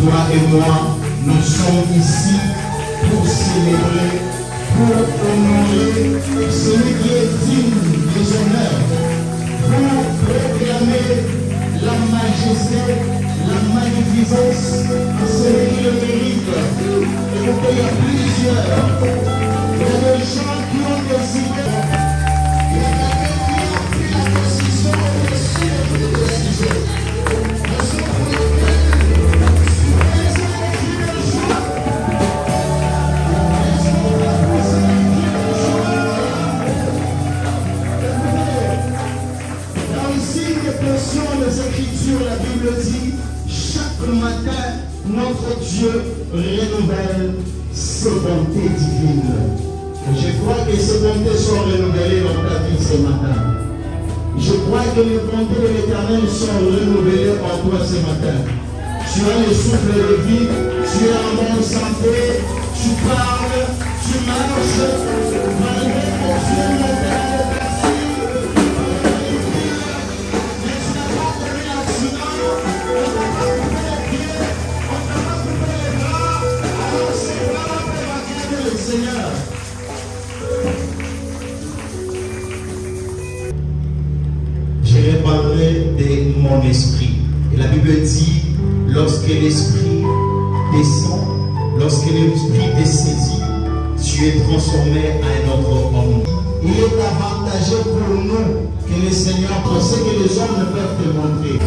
toi et moi, nous sommes ici pour célébrer, pour honorer celui qui est digne des honneurs, pour proclamer la majesté, la magnificence à celui qui le mérite. Et pourquoi il y a plusieurs, il y a des gens qui ont décidé, il y a quelqu'un qui a pris la décision au-dessus de toute décision. Les Écritures, la Bible dit, chaque matin, notre Dieu renouvelle ses bontés divines. Et je crois que ces bontés sont renouvelées dans ta vie ce matin. Je crois que les bontés de l'Éternel sont renouvelées en toi ce matin. Tu as le souffle de vie, tu es en bonne santé, tu parles, tu marches, malgré ton Dieu montagne. Je vais parler de mon esprit. Et la Bible dit, lorsque l'esprit descend, lorsque l'esprit te saisit, tu es transformé à un autre homme. Il est avantageux pour nous que le Seigneur, pour ce que les hommes ne peuvent te montrer.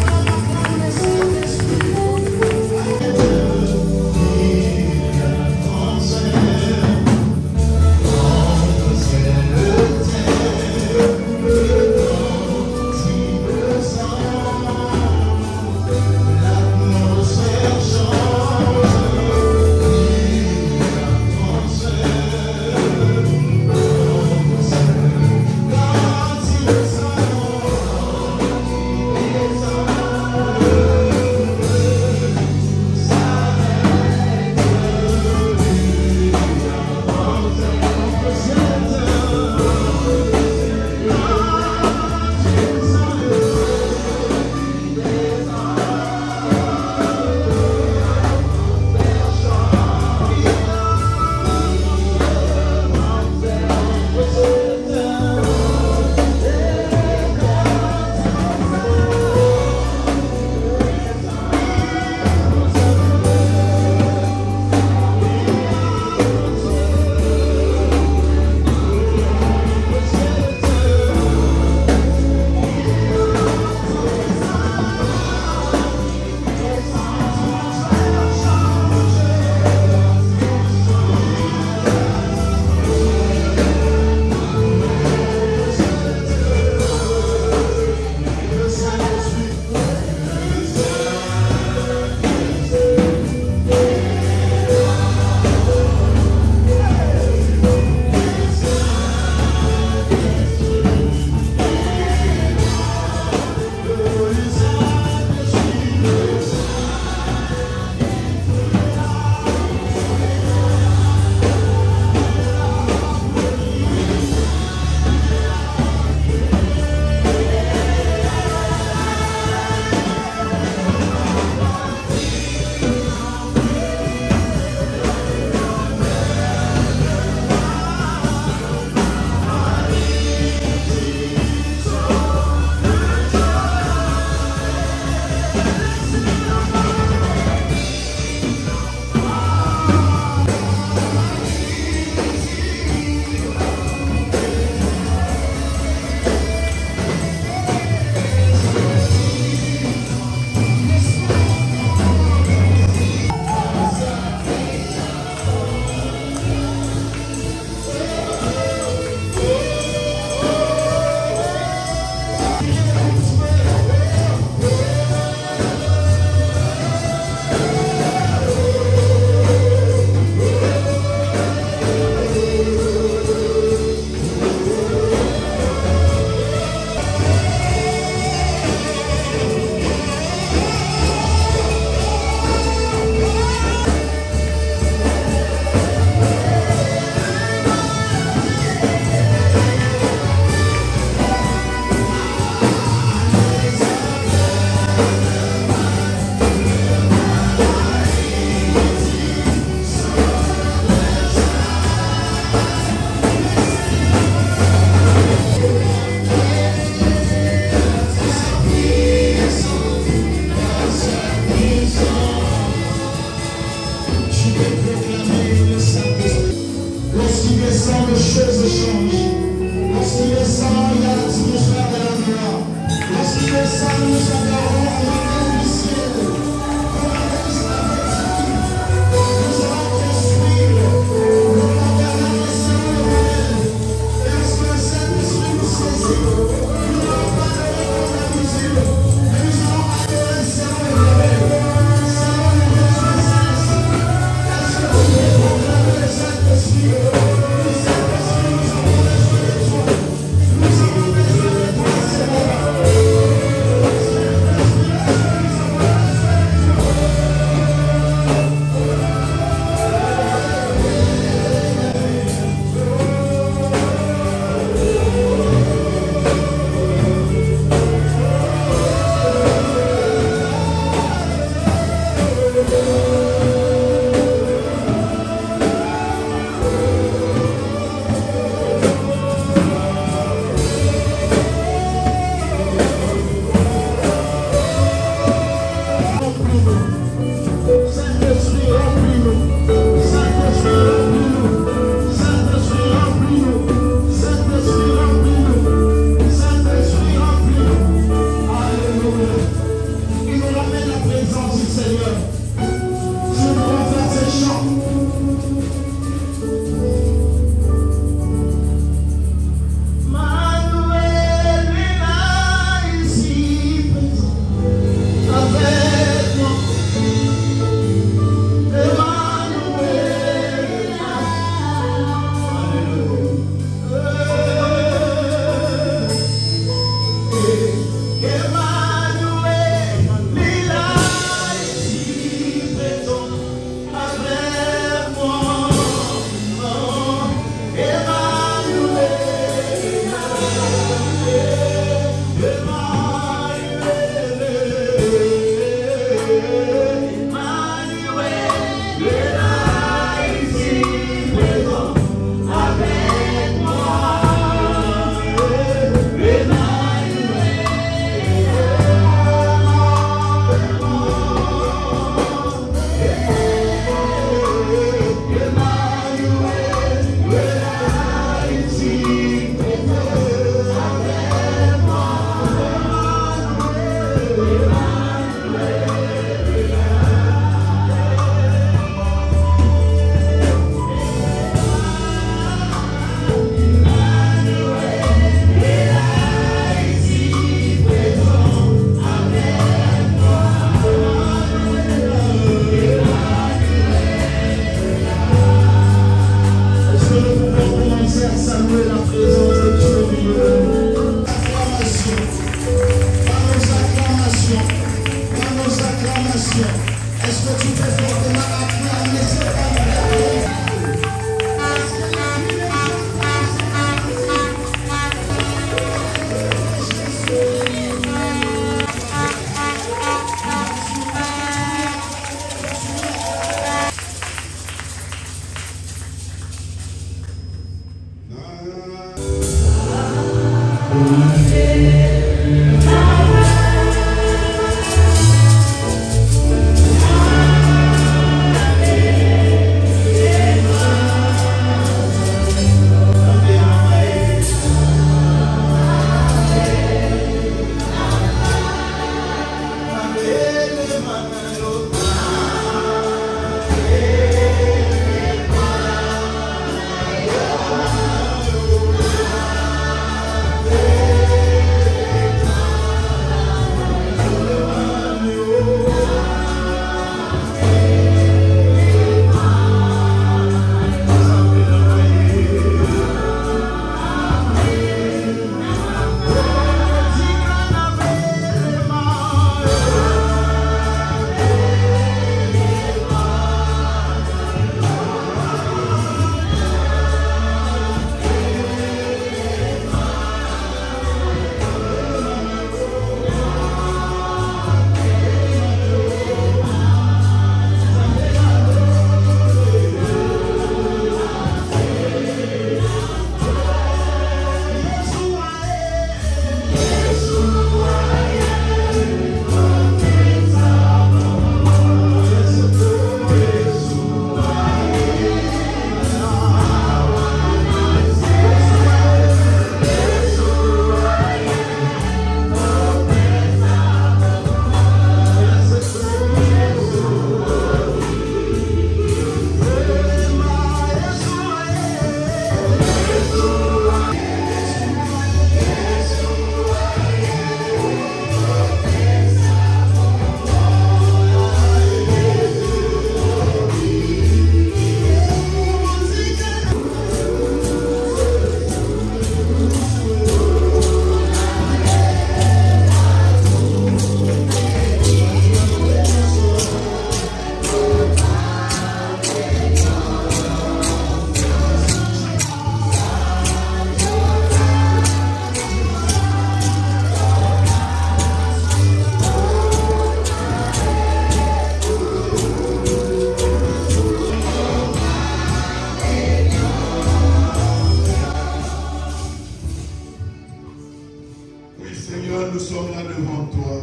Seigneur, nous sommes là devant toi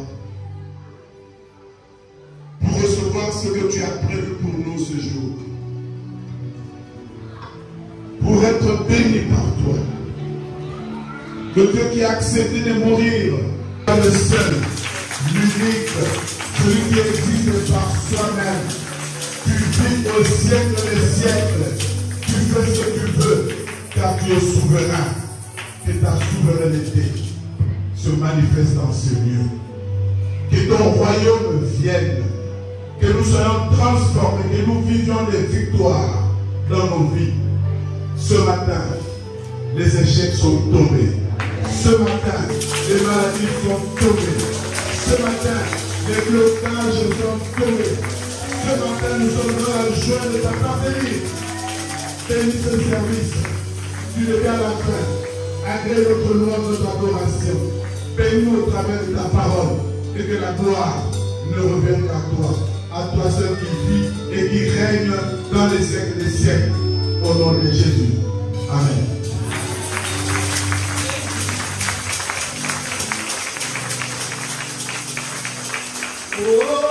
pour recevoir ce que tu as prévu pour nous ce jour. Pour être béni par toi. Le Dieu qui a accepté de mourir, le seul, l'unique, celui qui existe par soi-même. Tu vis au siècle des siècles. Tu fais ce que tu veux, car tu es souverain. Que ta souveraineté se manifeste dans ce lieu. Que ton royaume vienne. Que nous soyons transformés, que nous vivions des victoires dans nos vies. Ce matin, les échecs sont tombés. Ce matin, les maladies sont tombées. Ce matin, les blocages sont tombés. Ce matin, nous sommes dans la joie de ta parvenir. Bénis ce service du début à la fin. Agrée notre louange, notre adoration. Bénis-nous au travers de ta parole. Et que la gloire ne revienne qu'à toi. À toi seul qui vit et qui règne dans les siècles des siècles. Au nom de Jésus. Amen. Oh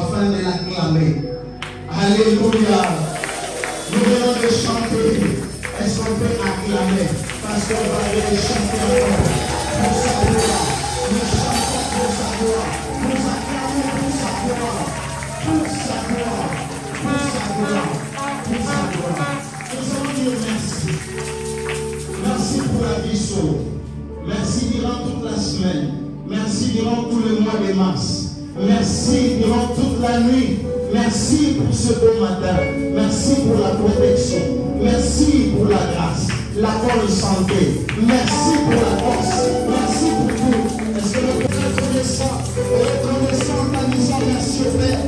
afin de l'acclamer. Alléluia. Nous venons de chanter. Est-ce qu'on peut acclamer? Parce qu'on va aller chanter encore. Pour sa gloire. Nous chantons pour sa gloire. Nous acclamons pour sa gloire. Pour sa gloire. Pour sa gloire. Pour sa gloire. Nous allons dire merci. Merci pour la vie sauve. Merci durant toute la semaine. Merci durant tout le mois de mars. Merci durant toute la nuit. Merci pour ce beau matin. Merci pour la protection. Merci pour la grâce, la bonne santé. Merci pour la force. Merci pour tout. Est-ce que nous pouvons reconnaissant en disant merci au Père?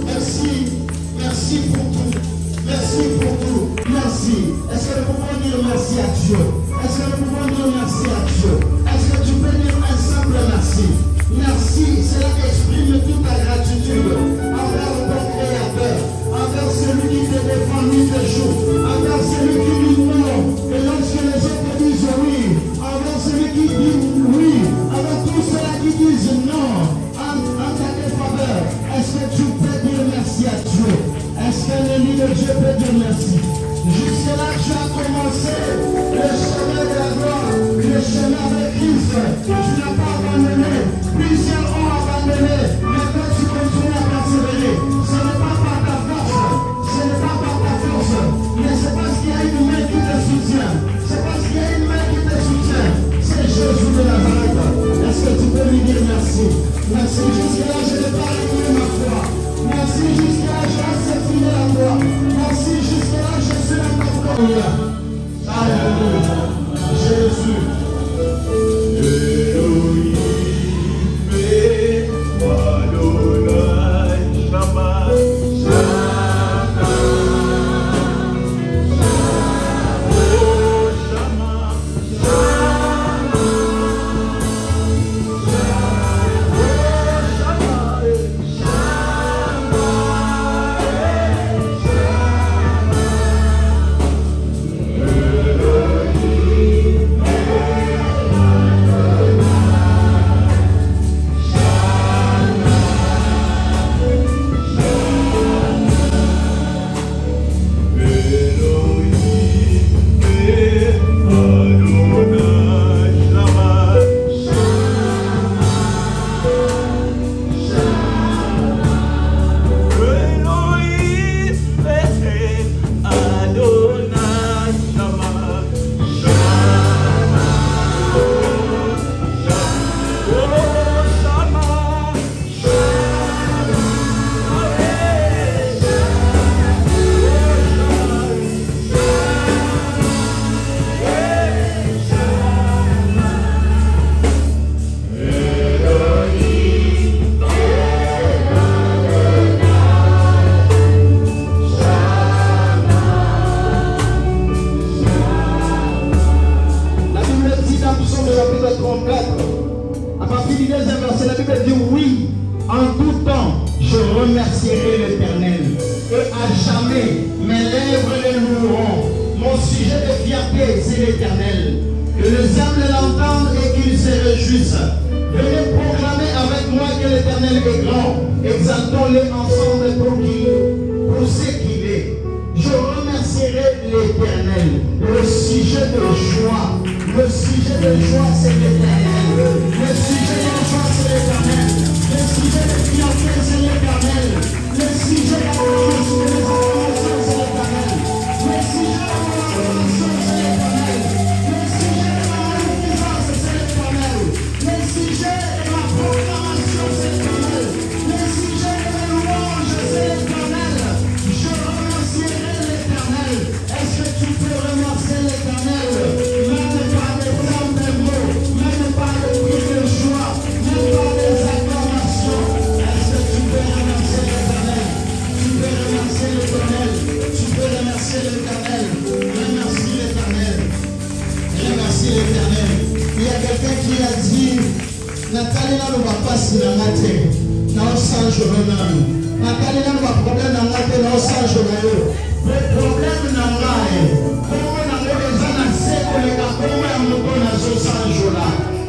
Merci. Merci pour tout. Merci pour tout. Merci. Est-ce que nous pouvons dire merci à Dieu? Est-ce que nous pouvons dire merci à Dieu? Est-ce que tu peux dire un simple merci? Merci, cela exprime toute ta gratitude envers ton Créateur, envers celui qui te défend nuit et jour, envers celui qui dit non, et lorsque les autres disent oui, envers celui qui dit oui, envers tous ceux-là qui disent non, en ta défaveur. Est-ce que tu peux dire merci à Dieu? Est-ce que l'ennemi de Dieu peut dire merci? Jusque-là, tu as commencé le chemin de la gloire, le chemin de Christ. Tu n'as pas abandonné. Plusieurs ont abandonné. Mais toi, tu continues à persévérer. Ce n'est pas par ta force. Ce n'est pas par ta force. Mais c'est parce qu'il y a une main qui te soutient. C'est parce qu'il y a une main qui te soutient. C'est Jésus de Nazareth. Est-ce que tu peux lui dire merci? Merci. Jusque-là, je n'ai pas réglé ma foi. Merci. Jusque-là, je reste fidèle à toi. Merci. Jusque-là, je suis à ta gloire. Alléluia. Jésus.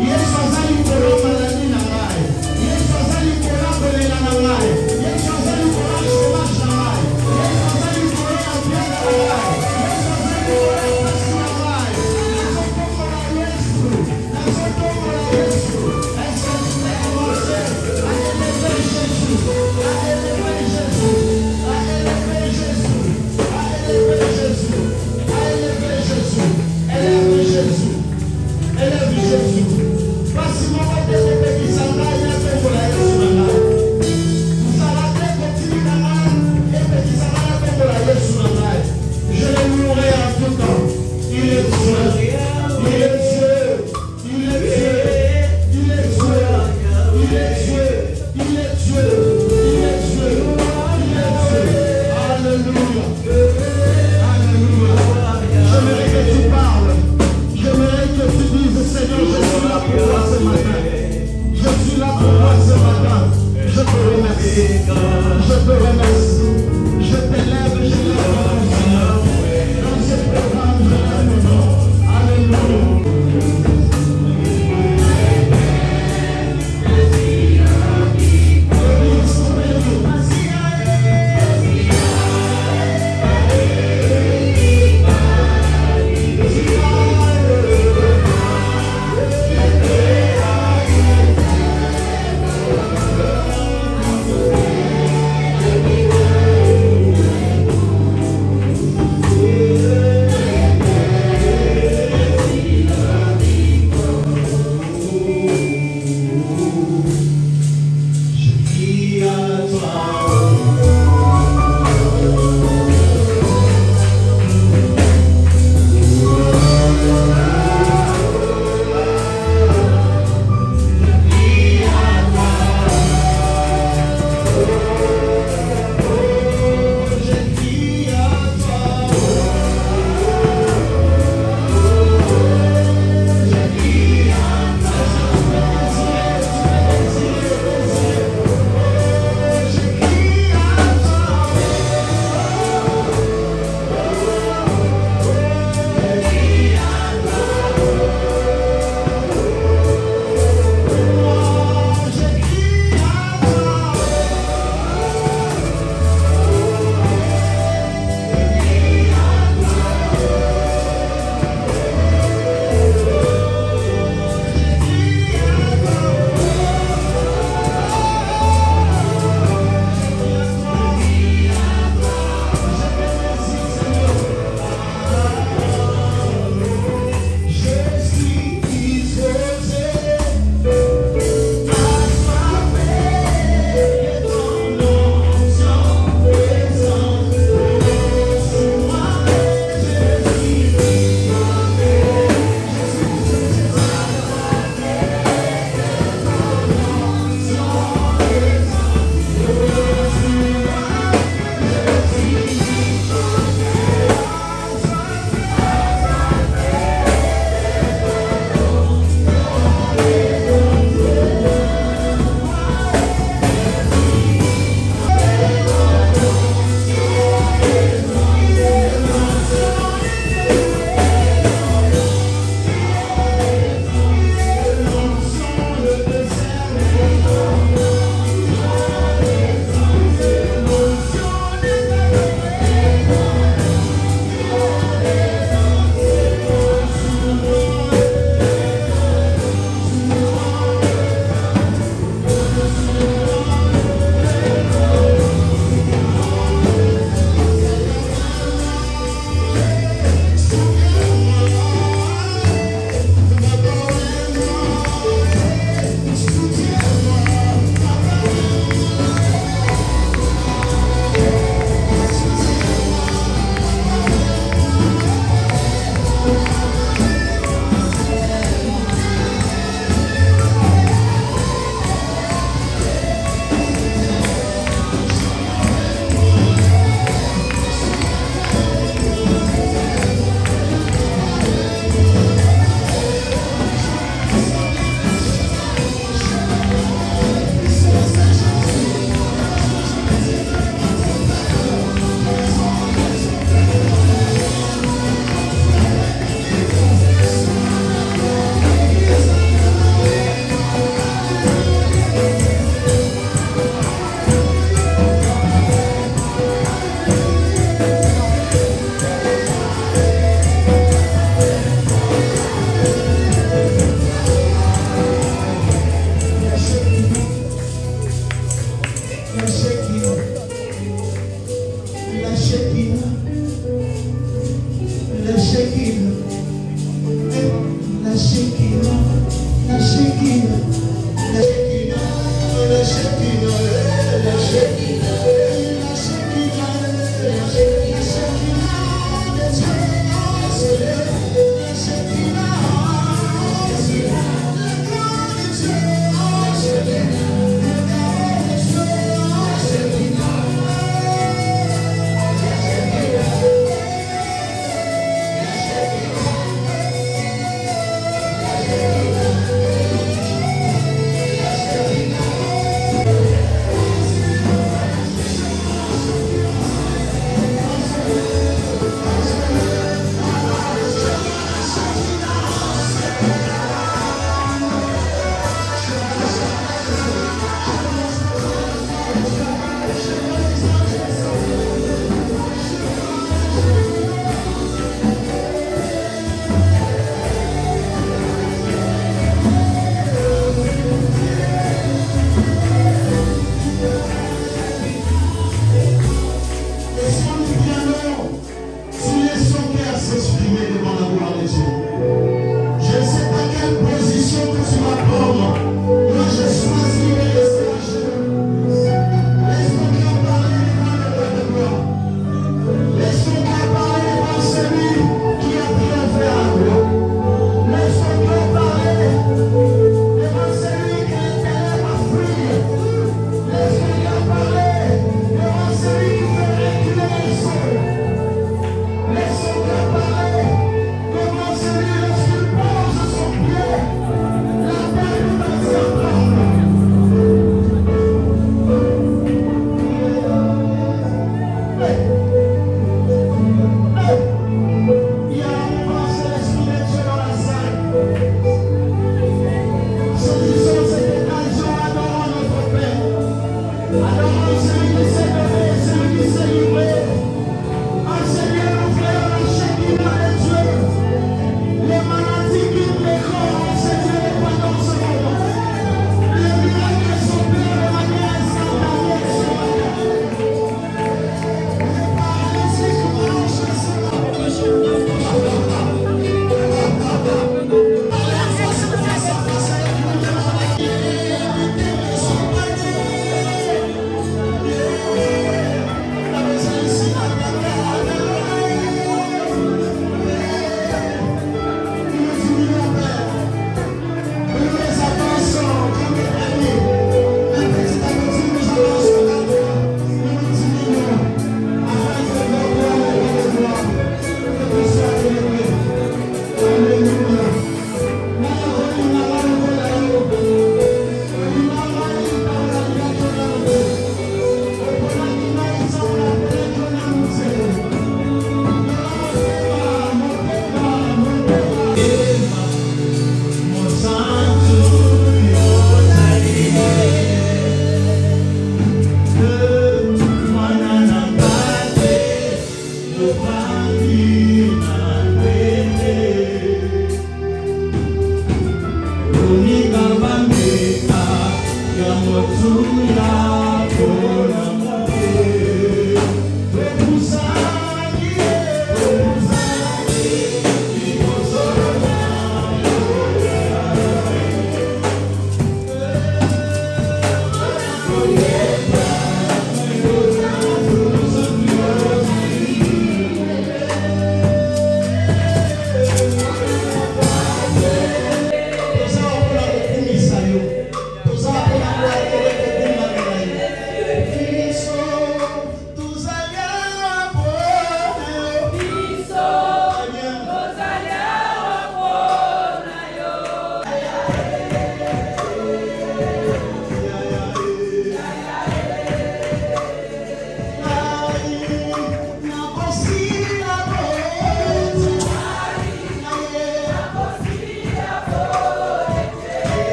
Yes,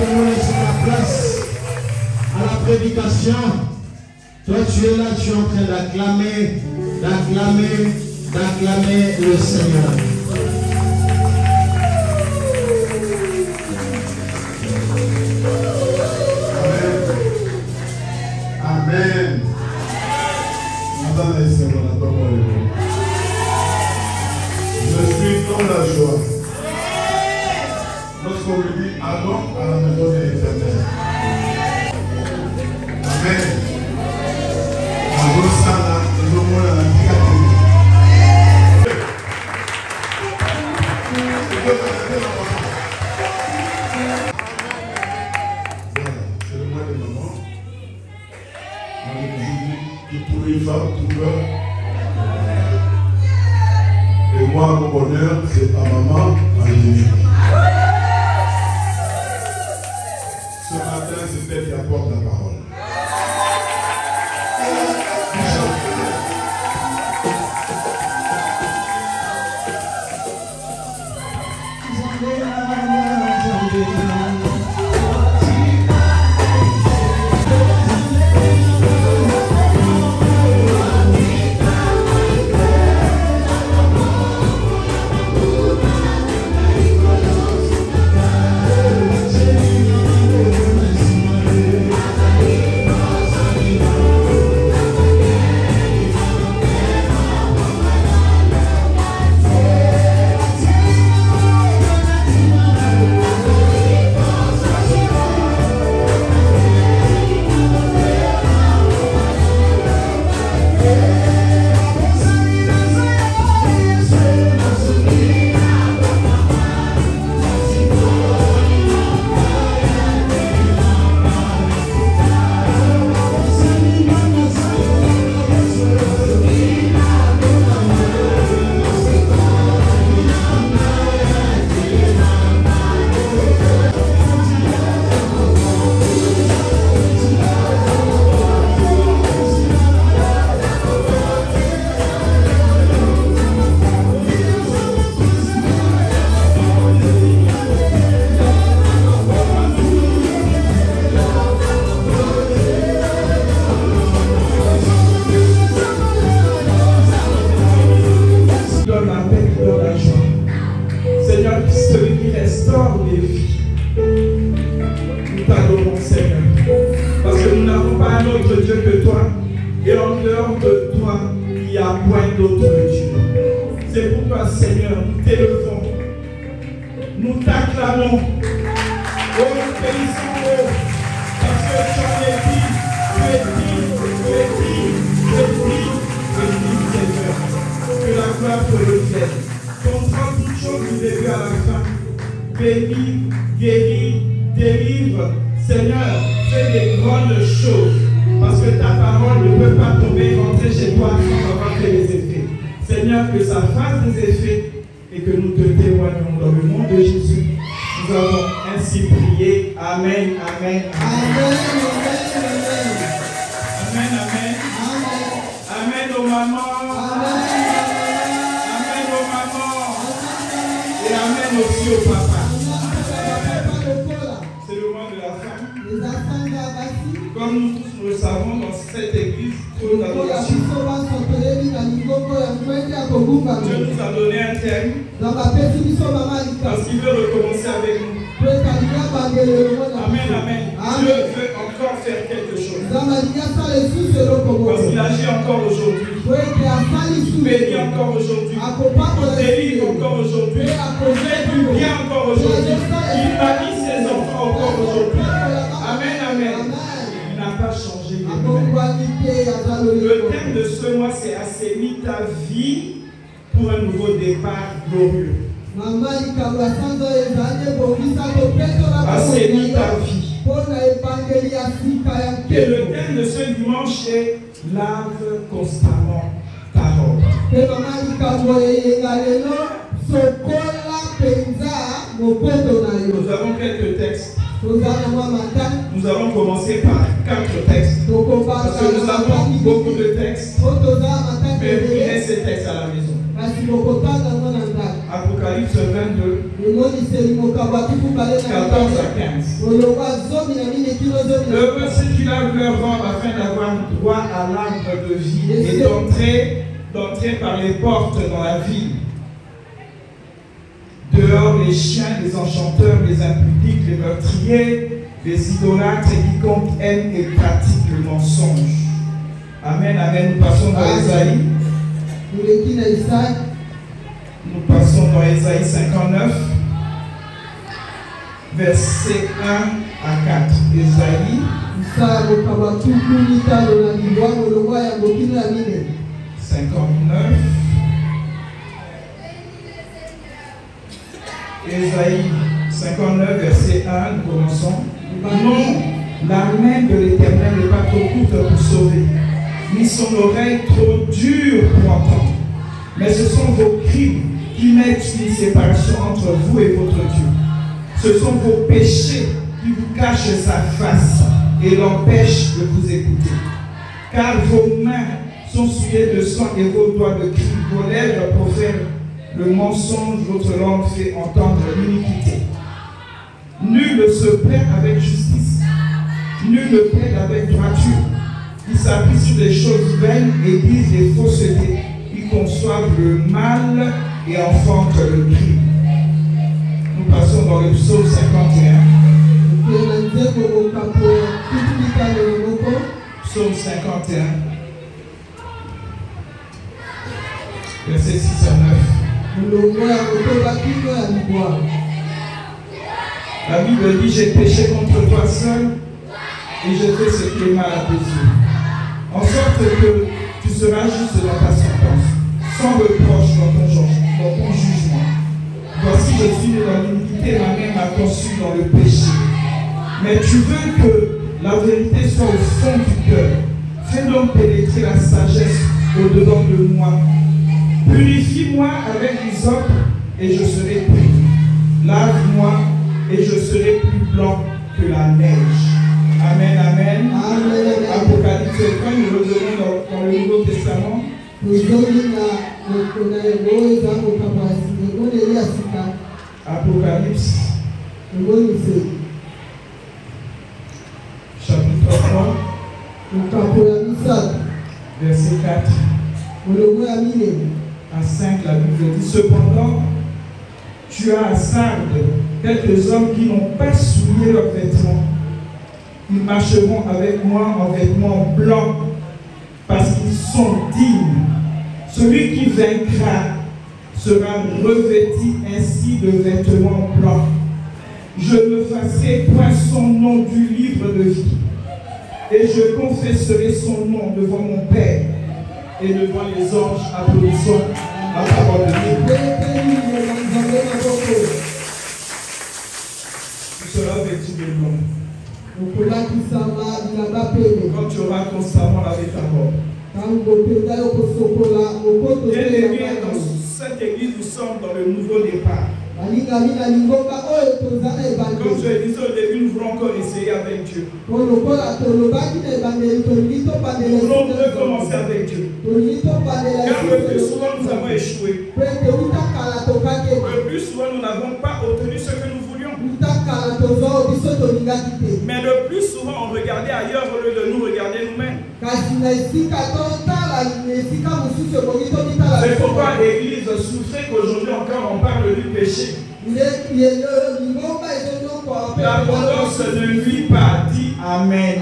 que nous laissons la place à la prédication. Toi, tu es là, tu es en train d'acclamer, d'acclamer le Seigneur. Amen. Je suis dans la joie. Lorsqu'on me dit allons à la maison de l'Éternel. Amen. C'est le mois de maman. Qui trouve une femme, trouve. Et moi, mon bonheur, c'est à maman, à Jésus. Ce matin, c'est elle qui apporte la parole. Le thème de ce mois, c'est assaini ta vie pour un nouveau départ glorieux. Assaini ta vie. Et le thème de ce dimanche est lave constamment ta robe. Nous avons quelques textes. Nous allons commencer par 4 textes. Parce que nous avons beaucoup de textes. Mais vous lisez ces textes à la maison. Apocalypse 22. 14 à 15. Heureux ceux qui lavent leur robe afin d'avoir droit à l'arbre de vie et d'entrer par les portes dans la ville. Dehors les chiens, les enchanteurs, les impudiques, les meurtriers, les idolâtres et quiconque aime et pratique le mensonge. Amen, amen. Nous passons dans Ésaïe. Nous passons dans Ésaïe 59, versets 1 à 4. Ésaïe 59. Ésaïe 59, verset 1, nous commençons. Non, la main de l'Éternel n'est pas trop courte pour sauver, ni son oreille trop dure pour entendre. Mais ce sont vos crimes qui mettent une séparation entre vous et votre Dieu. Ce sont vos péchés qui vous cachent sa face et l'empêchent de vous écouter. Car vos mains sont souillées de sang et vos doigts de cris, vos lèvres profèrent le mensonge, votre langue fait entendre l'iniquité. Nul ne se plaint avec justice, nul ne plaide avec droiture. Ils s'appuient sur des choses vaines et disent des faussetés. Ils conçoivent le mal et enfantent le crime. Nous passons dans le psaume 51. Psaume 51. Versets 6 à 9. La Bible dit, j'ai péché contre toi seul et j'ai fait ce qui est mal à tes yeux. En sorte que tu seras juste dans ta sentence, sans reproche dans ton jugement. Voici, je suis né dans l'iniquité, ma mère m'a conçu dans le péché. Mais tu veux que la vérité soit au fond du cœur. Fais donc pénétrer la sagesse au-dedans de moi. Purifie-moi avec l'hysope et je serai pur. Lave-moi et je serai plus blanc que la neige. Amen, amen. Amen. Apocalypse 1, nous revenons dans le Nouveau Testament. Apocalypse chapitre 3, verset 4 à 5, la Bible dit, cependant, tu as à Sardes quelques hommes qui n'ont pas souillé leurs vêtements. Ils marcheront avec moi en vêtements blancs parce qu'ils sont dignes. Celui qui vaincra sera revêtu ainsi de vêtements blancs. Je ne effacerai point son nom du livre de vie et je confesserai son nom devant mon Père et devant les anges. Applaudissons la parole de Dieu. Tu seras vêtu de blanc. Quand tu auras constamment lavé ta robe. Bien-aimés, dans cette église, nous sommes dans le nouveau départ. Comme je le disais au début, nous voulons encore essayer avec Dieu. Nous voulons recommencer avec Dieu. Car le plus souvent, nous avons échoué. Le plus souvent, nous n'avons pas obtenu ce que nous voulions. Mais le plus souvent, on regardait ailleurs au lieu de nous regarder nous-mêmes. C'est pourquoi l'Église souffrait qu'aujourd'hui encore on parle du péché. L'abondance ne nuit pas. Dis Amen.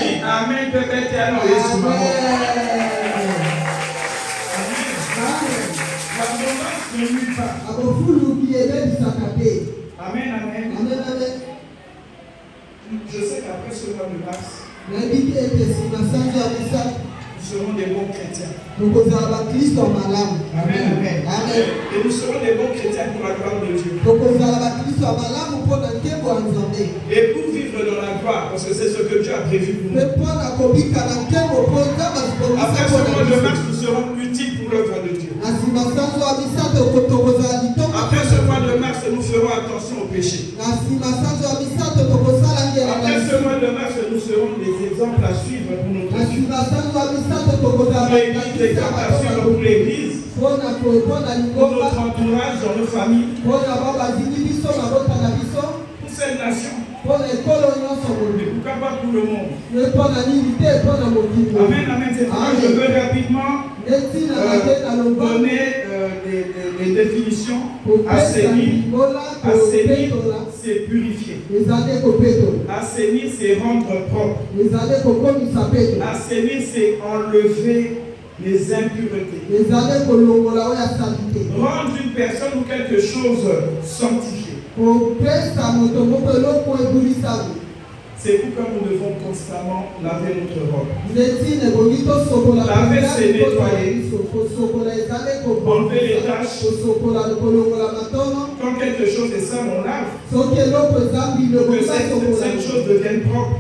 Dis Amen, Pépé éternel. L'abondance ne nuit pas. Amen, amen. Je sais qu'après ce mois de mars, nous serons des bons chrétiens. Amen, amen. Et nous serons des bons chrétiens pour la gloire de Dieu. Et pour vivre dans la gloire, parce que c'est ce que Dieu a prévu pour nous. Après ce mois de mars, nous serons utiles pour l'œuvre de Dieu. Après ce mois de mars, nous ferons attention au péché. Après ce mois de mars, nous serons des exemples à suivre pour notre vie. l'église, d'exhortation pour l'église, pour notre entourage, dans nos familles, pour cette nation. Et pourquoi pas pour le monde. Amen, amen. C'est pourquoi je veux rapidement donner des définitions. Assainir, c'est purifier. Assainir, c'est rendre propre. Assainir, c'est enlever les impuretés. Rendre une personne ou quelque chose sanctifié. C'est pourquoi nous devons constamment laver notre robe. Laver, c'est nettoyer. Enlever les tâches. Quand quelque chose est sale, on lave. Que cette chose devienne propre.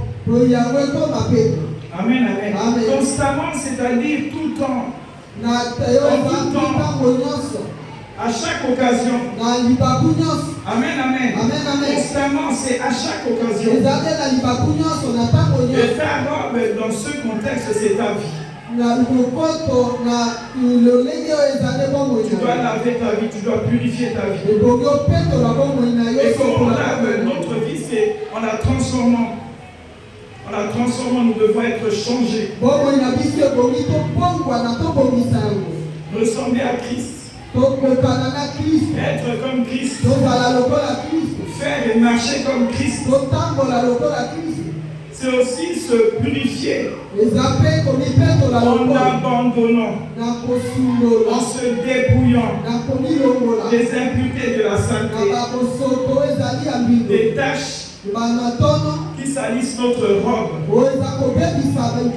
Amen, amen. Constamment, c'est-à-dire tout le temps. En tout temps. À chaque occasion. Amen, amen. Constamment, c'est à chaque occasion. Et ta robe, dans ce contexte, c'est ta vie. Tu dois laver ta vie, tu dois purifier ta vie. Et comment on lave notre vie, c'est en la transformant. En la transformant, nous devons être changés. Ressembler à Christ. Être comme Christ. Faire et marcher comme Christ. C'est aussi se purifier. En abandonnant. En se dépouillant des impuretés de la saleté. Des tâches qui salissent notre robe, qui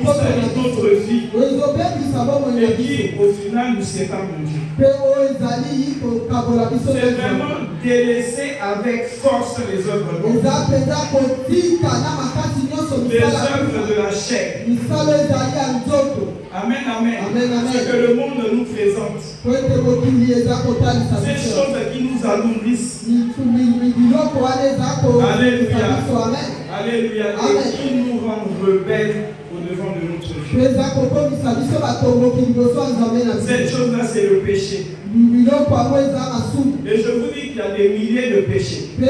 salissent notre vie, et qui au final nous séparent de Dieu. C'est vraiment délaisser avec force les œuvres bonnes, les œuvres de la chair. Amen, amen. Ce que le monde nous présente, ces choses qui nous anourrissent. Alléluia. Alléluia. Et qui nous rend rebelles au-devant de notre vie. Cette chose-là, c'est le péché. Et je vous dis qu'il y a des milliers de péchés qui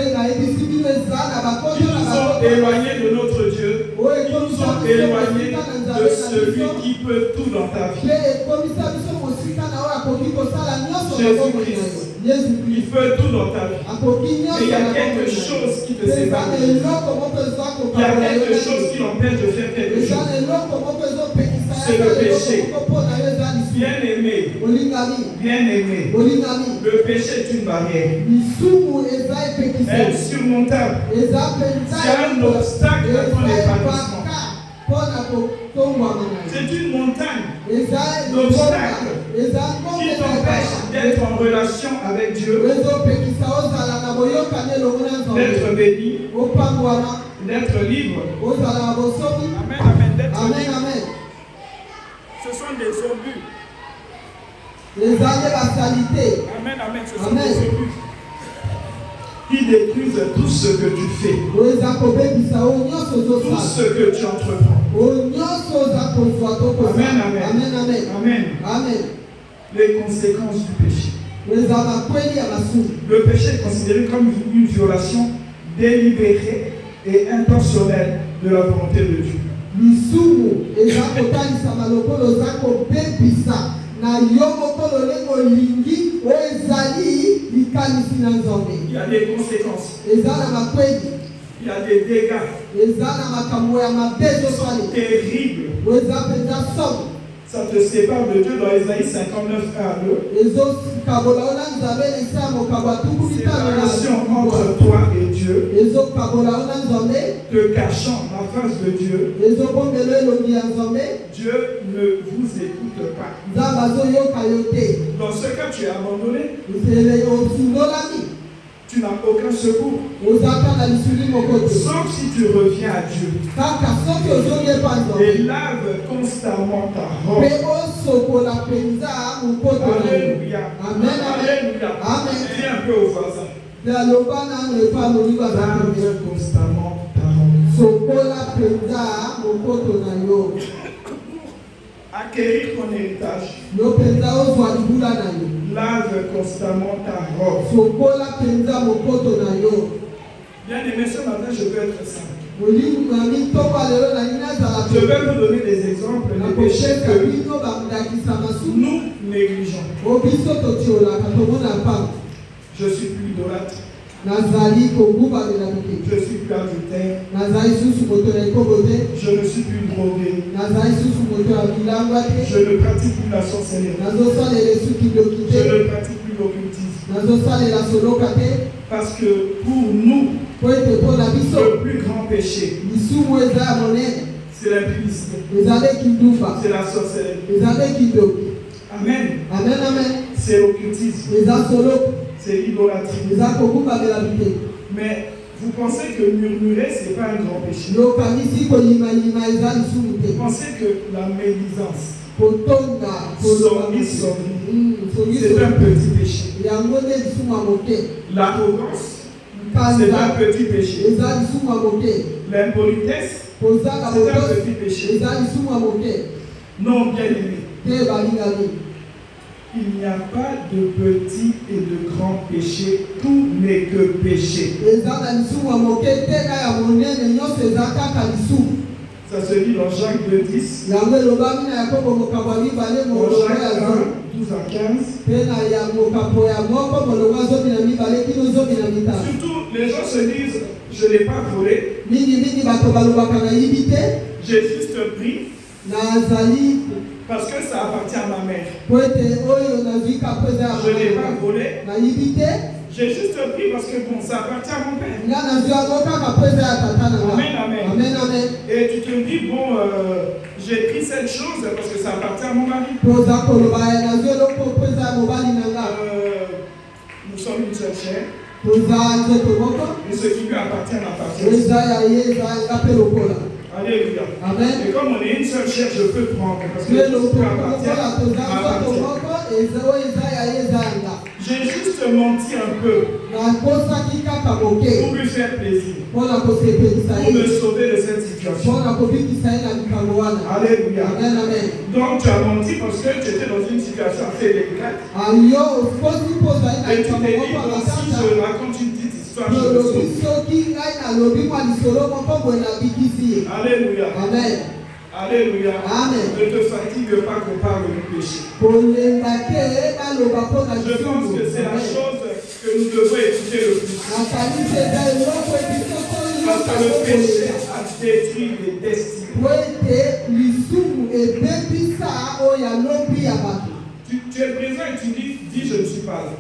nous ont éloignés de notre Dieu, qui nous ont éloignés de celui qui peut tout dans ta vie. Jésus-Christ. Il peut tout dans ta vie. Mais il y a quelque chose qui te sépare. Il y a quelque chose qui l'empêche de faire quelque chose. C'est le péché. Bien-aimé, bien-aimé, le péché est une barrière insurmontable. C'est un obstacle à ton épanouissement. C'est une montagne d'obstacles qui t'empêche d'être en relation avec Dieu, d'être béni, d'être libre. Amen, amen, d'être libre. Ce sont des obus. Amen, amen, ce sont des obus qui détruisent tout ce que tu fais, tout ce que tu entreprends. Amen, amen. Amen. Amen. Les conséquences du péché. Le péché est considéré comme une violation délibérée et intentionnelle de la volonté de Dieu. Il y a des conséquences. Il y a des dégâts qui sont terribles. Ça te sépare de Dieu dans Isaïe 59, 1 à 2. C'est la relation entre toi et Dieu, te cachant la face de Dieu. Dieu ne vous écoute pas. Dans ce cas, tu es abandonné. Tu n'as aucun secours. Sauf si tu reviens à Dieu. Et lave constamment ta robe. Alléluia. Amen. Alléluia. Amen. Dis un peu au voisin. Lave constamment ta robe. acquérir ton héritage. Yo penza ozwa libula na yo. Lave constamment ta robe. Sokola penza mokoto na yo. Bien aimé, ce matin, je veux être simple. Je vais vous donner des exemples de péchés que nous négligeons. Je suis plus idolâtre. Je suis plus adultère. Je ne suis plus drogué. Je ne pratique plus la sorcellerie. Je ne pratique plus l'occultisme. Parce que pour nous, le plus grand péché, c'est l'impudicité. C'est la sorcellerie. Amen. C'est l'occultisme. C'est l'idolâtrie. Mais vous pensez que murmurer, ce n'est pas un grand péché. Vous pensez que la médisance, c'est un petit péché. L'arrogance, c'est un petit péché. L'impolitesse, c'est un petit péché. Non, bien aimé. Il n'y a pas de petit et de grand péché, tout n'est que péché. Ça se dit dans Jacques 2:10, dans Jacques 1, 12 à 15. Surtout, les gens se disent, je n'ai pas volé, j'ai juste pris. Parce que ça appartient à ma mère. Je n'ai pas volé. J'ai juste pris parce que bon, ça appartient à mon père. Amen, amen. Et tu te dis, bon, j'ai pris cette chose parce que ça appartient à mon mari. Nous sommes une seule chair. Et ce qui lui appartient m'appartient. Alléluia. Amen. Et comme on est une seule chair, je peux prendre parce que ce qui m'appartient j'ai juste menti un peu pour lui faire plaisir, pour me sauver de cette situation. Alléluia. Donc tu as menti parce que tu étais dans une situation assez délicate. Et tu t'es dit, bon, si je raconte une petite histoire, je me sauve. Alléluia. Amen. Alléluia. Amen. Ne te fatigue pas qu'on parle du péché. Je pense que c'est la chose que nous devons écouter le plus. Parce que le péché a détruit les destinées. Tu es présent et tu dis je ne suis pas là.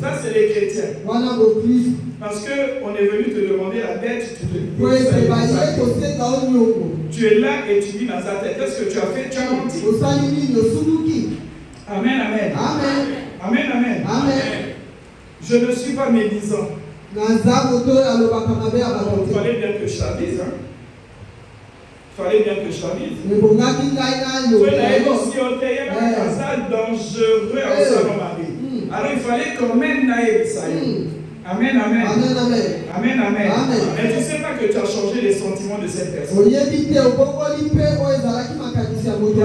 Ça, c'est les chrétiens. Parce qu'on est venu te demander la dette, tu te dis tu es là et tu dis dans sa tête, qu'est-ce que tu as fait? Tu as menti. Amen, amen. Amen. Amen, amen. Amen. Je ne suis pas médisant. Il fallait bien que je t'avise. Hein? Il fallait bien que je t'avise. Dangereux à salon mari. Alors il fallait quand même naïf ça. Amen, amen. Amen, amen. Amen, amen. Mais tu ne sais pas que tu as changé les sentiments de cette personne. Il n'y a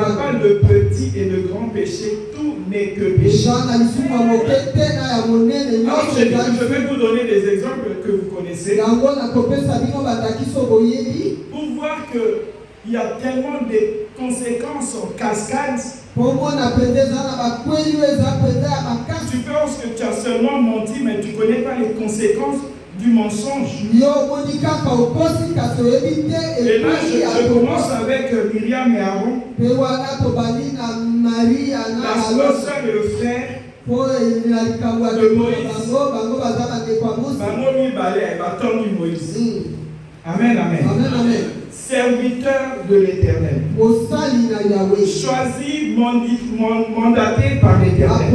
pas de petit et de grand péché, tout n'est que péché. Alors je vais vous donner des exemples que vous connaissez. Pour voir qu'il y a tellement de conséquences en cascade. Tu penses que tu as seulement menti, mais tu ne connais pas les conséquences du mensonge. Et là, je commence avec Myriam et Aaron. La soeur et le frère de Moïse. Amen, amen. Serviteur de l'Éternel. Choisi, mandaté par l'Éternel.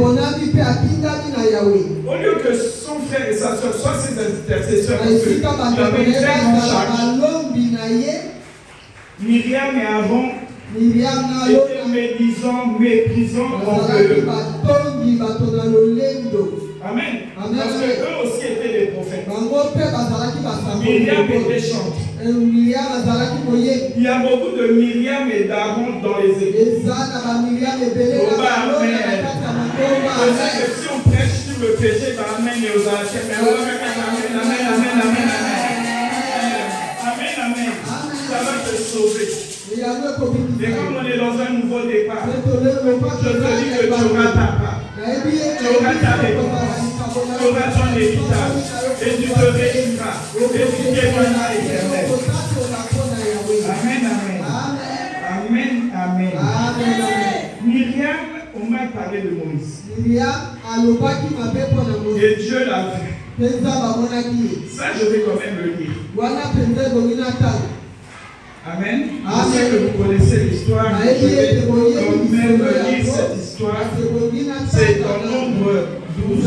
Au lieu que son frère et sa soeur soient ses intercesseurs, il avait une très grande charge. Myriam et Aaron étaient médisants, méprisants envers eux. Amen. Parce qu'eux aussi étaient des prophètes. Myriam était chante. Il y a beaucoup de Myriam et d'Aaron dans les églises. Amen. Je sais que si on prêche sur le péché, amen, et aux amen, amen, amen, amen, amen. Ça va te sauver. Et comme on est dans un nouveau départ, je te dis que tu auras ta part. Tu auras ta réponse. Tu auras ton héritage. Et tu te réuniras. Et tu témoigneras l'éternel. Amen, amen. Amen, amen. Myriam, on m'a parlé de Moïse. Et Dieu l'a vu. Ça, je vais quand même le lire. Amen. Je sais que vous connaissez l'histoire. Je vais quand même lire cette histoire. C'est dans Nombre 12.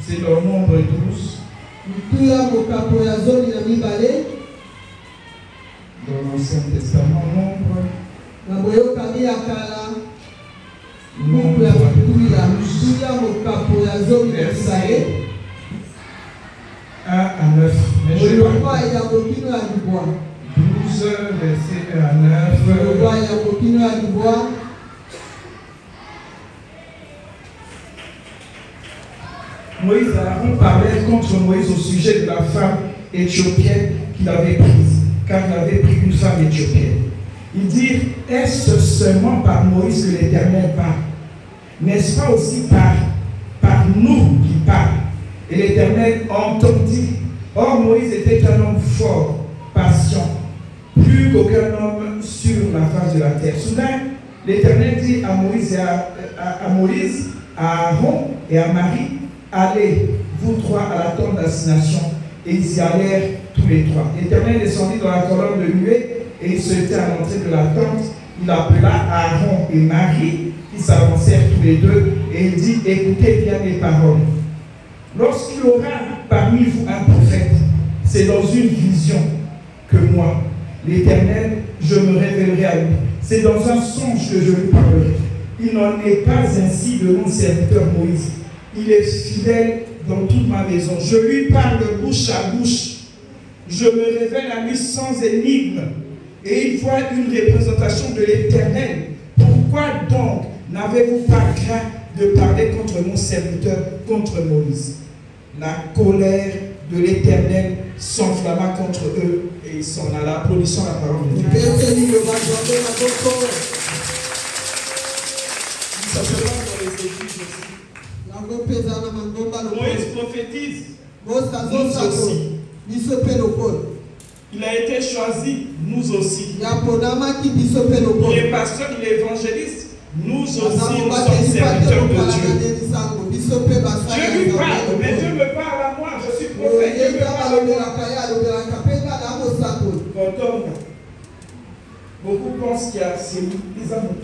C'est dans Nombre 12. Dans l'Ancien Testament, Nombre 12. Verset 1 à 9. Mais je vais pas 12, verset 1 à 9. Moïse et Aaron parlaient contre Moïse au sujet de la femme éthiopienne qu'il avait prise, car il avait pris une femme éthiopienne. Ils dirent, est-ce seulement par Moïse que l'Éternel parle? N'est-ce pas aussi par nous qui parle? Et l'Éternel entendit. Or Moïse était un homme fort, patient, plus qu'aucun homme sur la face de la terre. Soudain, l'Éternel dit à Moïse, à Aaron et à Marie, allez, vous trois, à la tente d'assignation. Et ils y allèrent tous les trois. L'Éternel descendit dans la colonne de nuée et il se tint à l'entrée de la tente. Il appela Aaron et Marie, qui s'avancèrent tous les deux, et il dit, écoutez bien mes paroles. Lorsqu'il y aura parmi vous un prophète, c'est dans une vision que moi, l'Éternel, je me révélerai à lui. C'est dans un songe que je lui parlerai. Il n'en est pas ainsi de mon serviteur Moïse. Il est fidèle dans toute ma maison. Je lui parle bouche à bouche. Je me révèle à lui sans énigme. Et il voit une représentation de l'Éternel. Pourquoi donc n'avez-vous pas craint de parler contre mon serviteur, contre Moïse? La colère de l'Éternel s'enflamma contre eux et ils s'en alla. Applaudissons la parole de Dieu. Ça se passe dans les églises aussi. Moïse prophétise. Nous aussi. Il a été choisi, nous aussi. Il est pasteur, il est évangéliste. Nous aussi, nous sommes serviteurs de Dieu. Dieu lui parle, mais Dieu me parle à moi. Je suis prophète, Dieu me parle à moi. Beaucoup pensent qu'il y a des amours.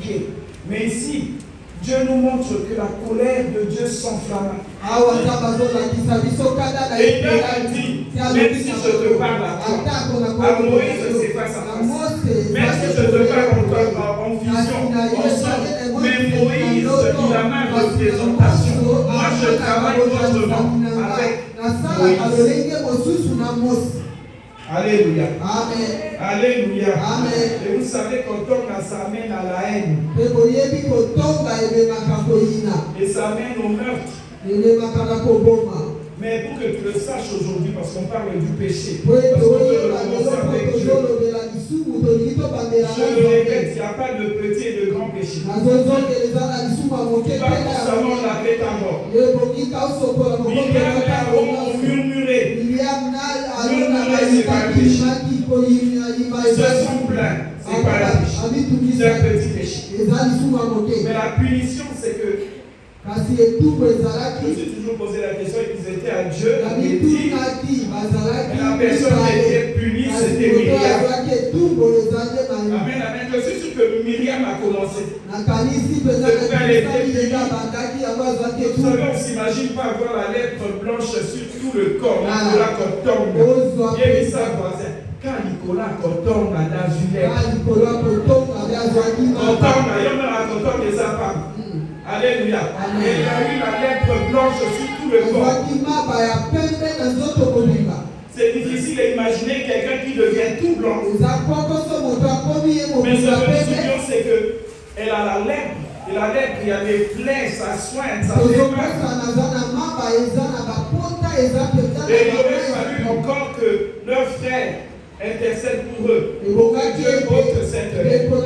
Mais ici, Dieu nous montre que la colère de Dieu s'enflamme. Et Dieu a dit, même si je te parle à toi, à Moïse c'est face à face. Même si je te parle en vision, ensemble, mais Moïse, il a ma représentation. Moi, je travaille autrement avec Moïse. Alléluia. Amen. Alléluia. Amen. Et vous savez qu'on tombe, ça amène à la haine. Et ça amène au meurtre. Mais pour que tu le saches aujourd'hui, parce qu'on parle du péché, parce qu'on veut recommencer avec Dieu. Je le répète, il n'y a pas de petit et de grand péché. Pas forcément laver ta mort. Myriam et Aaron ont murmuré. Murmurer, c'est pas le péché. Se sont plaints, c'est pas le péché. C'est un petit péché. Mais la punition, c'est que je me suis toujours posé la question, ils étaient à Dieu, et dit, mais la personne qui était punie, c'était Myriam. Amen, amen. Je suis sûr que Myriam a commencé. C'est quand elle était punie. Vous savez, on ne s'imagine pas avoir la lèpre blanche sur tout le corps. Nicolas Kotonga. Il a mis sa voisin. Quand Nicolas Kotonga dans une lèpre. Kotonga, il y en a Kotonga, les apparts. Alléluia. Amen. Et il a eu la lèpre blanche sur tout le corps. C'est difficile d'imaginer quelqu'un qui devient tout blanc. Mais ce que nous souvenons, c'est qu'elle a la lèpre. Et la lèpre, il y a des plaies, ça soigne, ça fait mal. Et il aurait fallu encore que leurs frères intercèdent pour eux. Que Dieu ôte cette lèpre.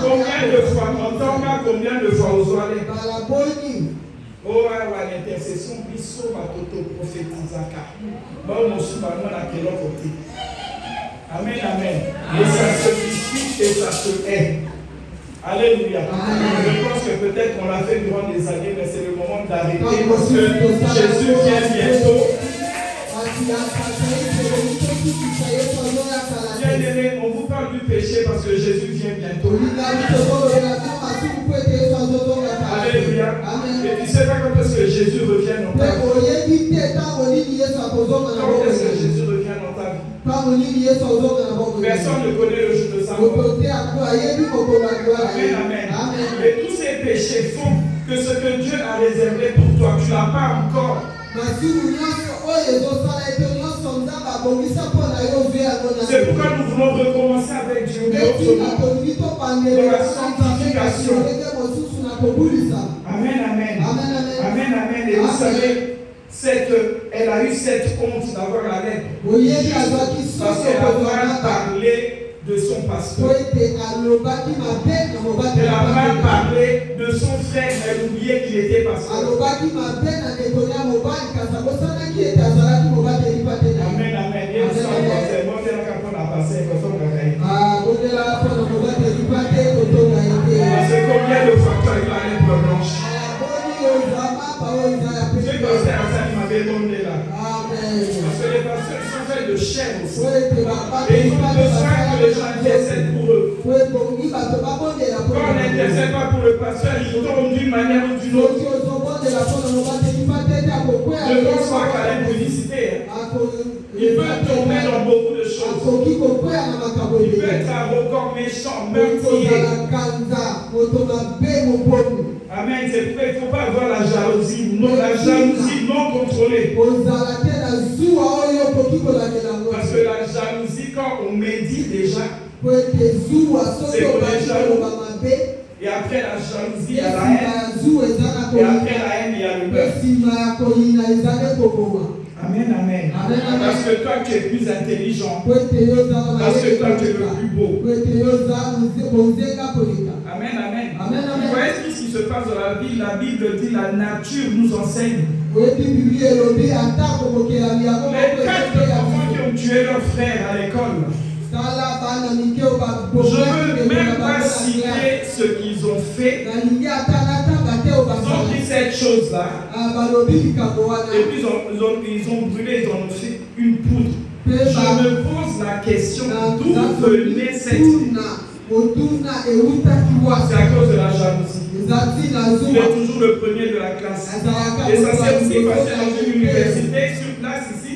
Combien de fois, en tant que combien de fois aux oreilles? Oh, l'intercession, biso, ma toto, prophétisaka. Bon, mon souverain, à quel côté? Amen, amen. Et ça se discute et ça se hait. Alléluia. Je pense que peut-être qu'on l'a fait durant des années, mais c'est le moment d'arrêter parce que Jésus vient bientôt. Bien-aimé, on vous parle du péché parce que Jésus vient bientôt. Alléluia. Et tu sais pas quand est-ce que Jésus revient dans ta vie. Quand est-ce que Jésus revient dans ta vie? Personne ne connaît le jour de sa mort. Amen, amen. Et tous ces péchés font que ce que Dieu a réservé pour toi, tu ne l'as pas encore. C'est pourquoi nous voulons recommencer avec Dieu dans la sanctification. Amen, amen. Amen, amen. Et vous savez, elle a eu cette honte d'avoir la lèpre. Parce qu'elle a mal parlé de son pasteur. Elle a mal parlé de son frère, elle oubliait qu'il était pasteur. Amen, amen. Et nous sommes c'est bon, c'est là qu'on a passé, qu'on a parce que combien de fois tu as eu la lèpre blanche? Dieu pensait à ça, il m'avait donné là. Parce que les pasteurs sont faits de chair aussi. Et ils ont besoin que les gens intercèdent pour eux. Quand on n'intercède pas pour le pasteur, ils tombent d'une manière ou d'une autre. Je pense pas qu'à la publicité. Il peut tomber dans beaucoup de choses. Il peut être arrogant, méchant, meurtrier. Amen. C'est pourquoi il ne faut pas avoir la jalousie. Non, la jalousie non contrôlée. Parce que la jalousie, quand on médit déjà, c'est qu'on est jaloux. Et après la jalousie, il y a la haine. Et après la haine, il y a le meurtre. Amen, amen. Parce que toi, tu es plus intelligent. Parce que toi, tu es le plus beau. Amen, amen. Vous voyez ce qui se passe dans la Bible? La Bible dit la nature nous enseigne. Les 4 enfants qui ont tué leur frère à l'école. Je ne veux même pas citer ce qu'ils ont fait. Ils ont pris cette chose-là. Et puis ils ont brûlé, ils ont fait une poudre. Je me pose la question, d'où venait cette idée? C'est à cause de la jalousie. Il est toujours le premier de la classe. Et ça s'est aussi passé dans une université sur place ici.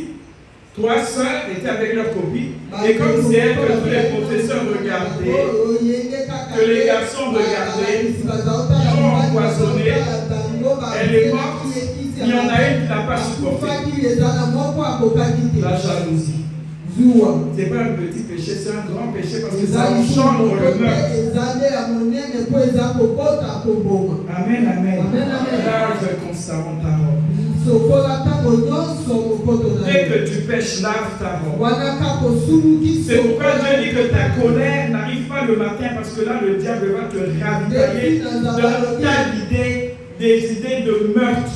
3 sœurs étaient avec leurs copines. Et comme c'est elle que tous les professeurs regardaient, que les garçons regardaient, ils ont empoisonné, elle est morte. Il y en a une qui n'a pas supporté. La jalousie. Ce n'est pas un petit péché, c'est un grand péché parce que ça engendre le meurtre. Amen, amen. Lave constamment ta robe. Dès que tu pêches, lave ta robe. C'est pourquoi Dieu dit que ta colère n'arrive pas le matin parce que là le diable va te ravitailler de tas d'idées, des idées de meurtre.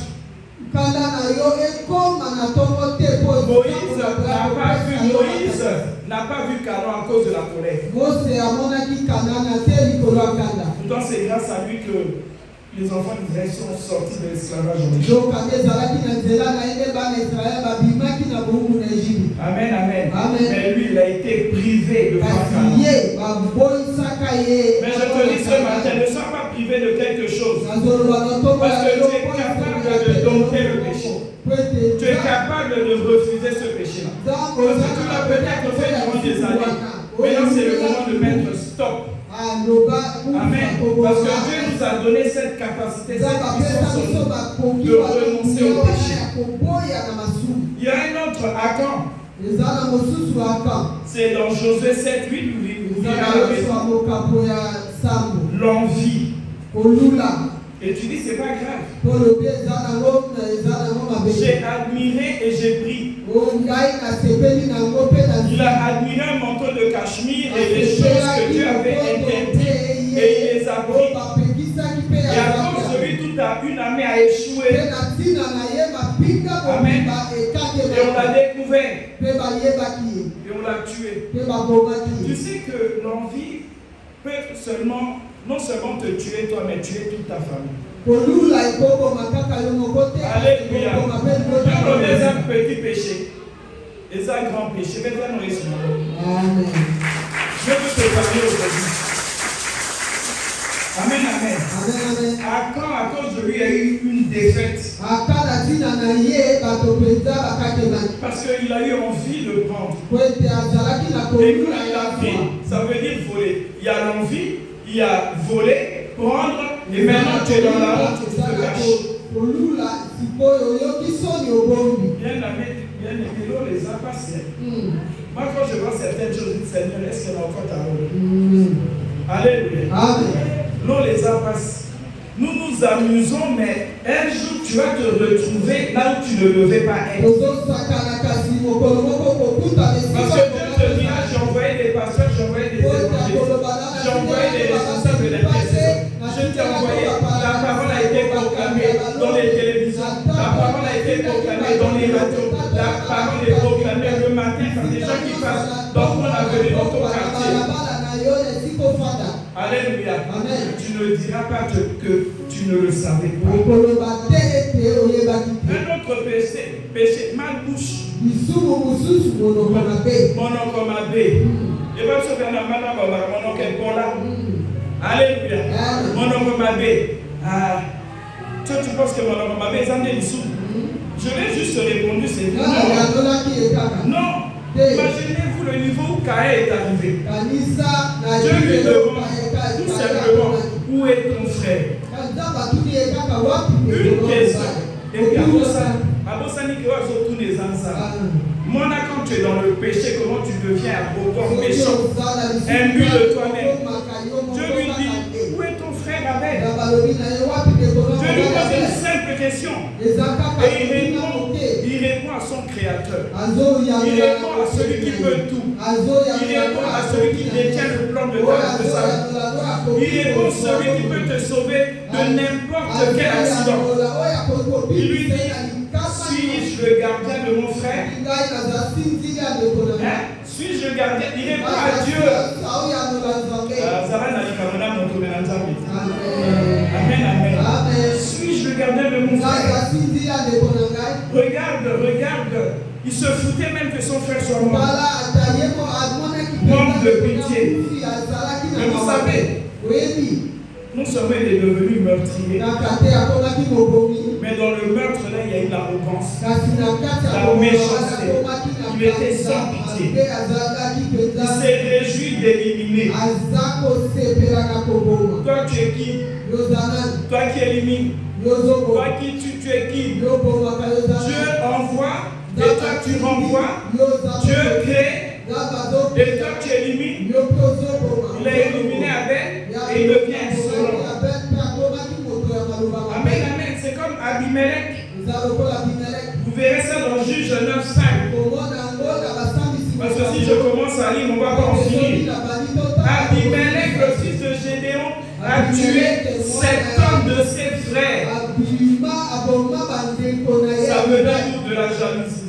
Moïse n'a pas vu Canaan à cause de la colère. Pourtant c'est grâce à lui que les enfants d'Israël sont sortis de l'esclavage en Égypte. Amen, amen. Mais lui, il a été privé de voir Canaan. Mais je te dis ce matin, ne sois pas privé de quelque chose. Parce que tu es capable de dompter le péché. Tu es capable de refuser ce péché-là. Parce que tu l'as peut-être fait durant des années. Maintenant, c'est le moment de mettre stop. Amen. Parce que Dieu nous a donné cette capacité, cette puissance de renoncer au péché. Il y a un autre Akan. C'est dans Josué 7, 8, où l'envie. Et tu dis, c'est pas grave. J'ai admiré et j'ai pris. Il a admiré un manteau de cachemire et les choses que Dieu avait interdites et il les a pris. Et à cause de lui, toute une armée a échoué. Amen. Et on l'a découvert. Et on l'a tué. Tu sais que l'envie peut seulement, non seulement te tuer toi, mais tuer toute ta famille. Alléluia. Je reviens à un petit péché. Et ça, un grand péché. Amen. Je veux te parler aujourd'hui. Amen, amen. À cause de lui, il y a eu une défaite. Parce qu'il a eu envie de prendre. Et quand il a pris, ça veut dire voler. Il y a l'envie, il y a voler, prendre, et maintenant tu es dans la honte, tu te caches. Bien aimé, l'eau les a passés. Moi, quand je vois certaines choses, je dis, Seigneur, est-ce qu'il y en a encore ta robe? Alléluia. L'eau les a passés. Nous nous amusons, mais un jour tu vas te retrouver là où tu ne devais pas être. Parce que Dieu te dira, j'ai envoyé des pasteurs, j'ai envoyé des évangélistes, j'ai envoyé des responsables de l'intercession. Je t'ai envoyé, la parole a été proclamée dans les télévisions, la parole a été proclamée dans les radios, la parole est proclamée le matin par des gens qui passent dans ton avenue, dans ton quartier. Alléluia. Amen. Tu ne diras pas que tu ne le savais pas. Un autre péché, malbouche. Monokomabé. Et pas se faire la main monokobola. Alléluia. Monokomabé. Toi, tu penses que monokomabé est un des sous. Je l'ai juste répondu, c'est non. Non. Imaginez-vous le niveau où Kaé est arrivé. Dieu lui demande tout simplement, où est ton frère? Une question. Et puis Abosani qui va sur tous les ansars. Mona, quand tu es dans le péché, comment tu deviens arrogant, méchant, imbu de toi-même? Dieu lui dit, où est ton frère Abel? Dieu lui pose une simple question. Et il répond à son créateur. Il répond à celui qui peut tout. Il répond à celui qui détient le plan de sa vie. Il répond à celui qui peut te sauver de n'importe quel accident. Il lui dit, suis-je le gardien de mon frère? Suis-je le gardien? Il répond à Dieu. Amen, amen. Suis-je le gardien de mon frère? Regarde. Il se foutait même que son frère soit mort. Manque de pitié. Mais vous savez, non seulement il est devenu meurtrier, mais dans le meurtre là, il y a eu l'arrogance, la méchanceté. Il était sans pitié. Il s'est réjoui d'éliminer. Toi, tu es qui? Toi qui élimines. Toi qui tu es qui? Dieu envoie et toi tu renvoies. Dieu crée et toi tu élimines. Il a éliminé Abel et il devient insolent. Amen, amen. C'est comme Abimelech. Vous verrez ça dans Juge 9:5. Parce que si je commence à lire, on ne va pas en finir. Abimelech, le fils de Gédéon, a tué 7 de ses frères. Ça veut dire de la jalousie.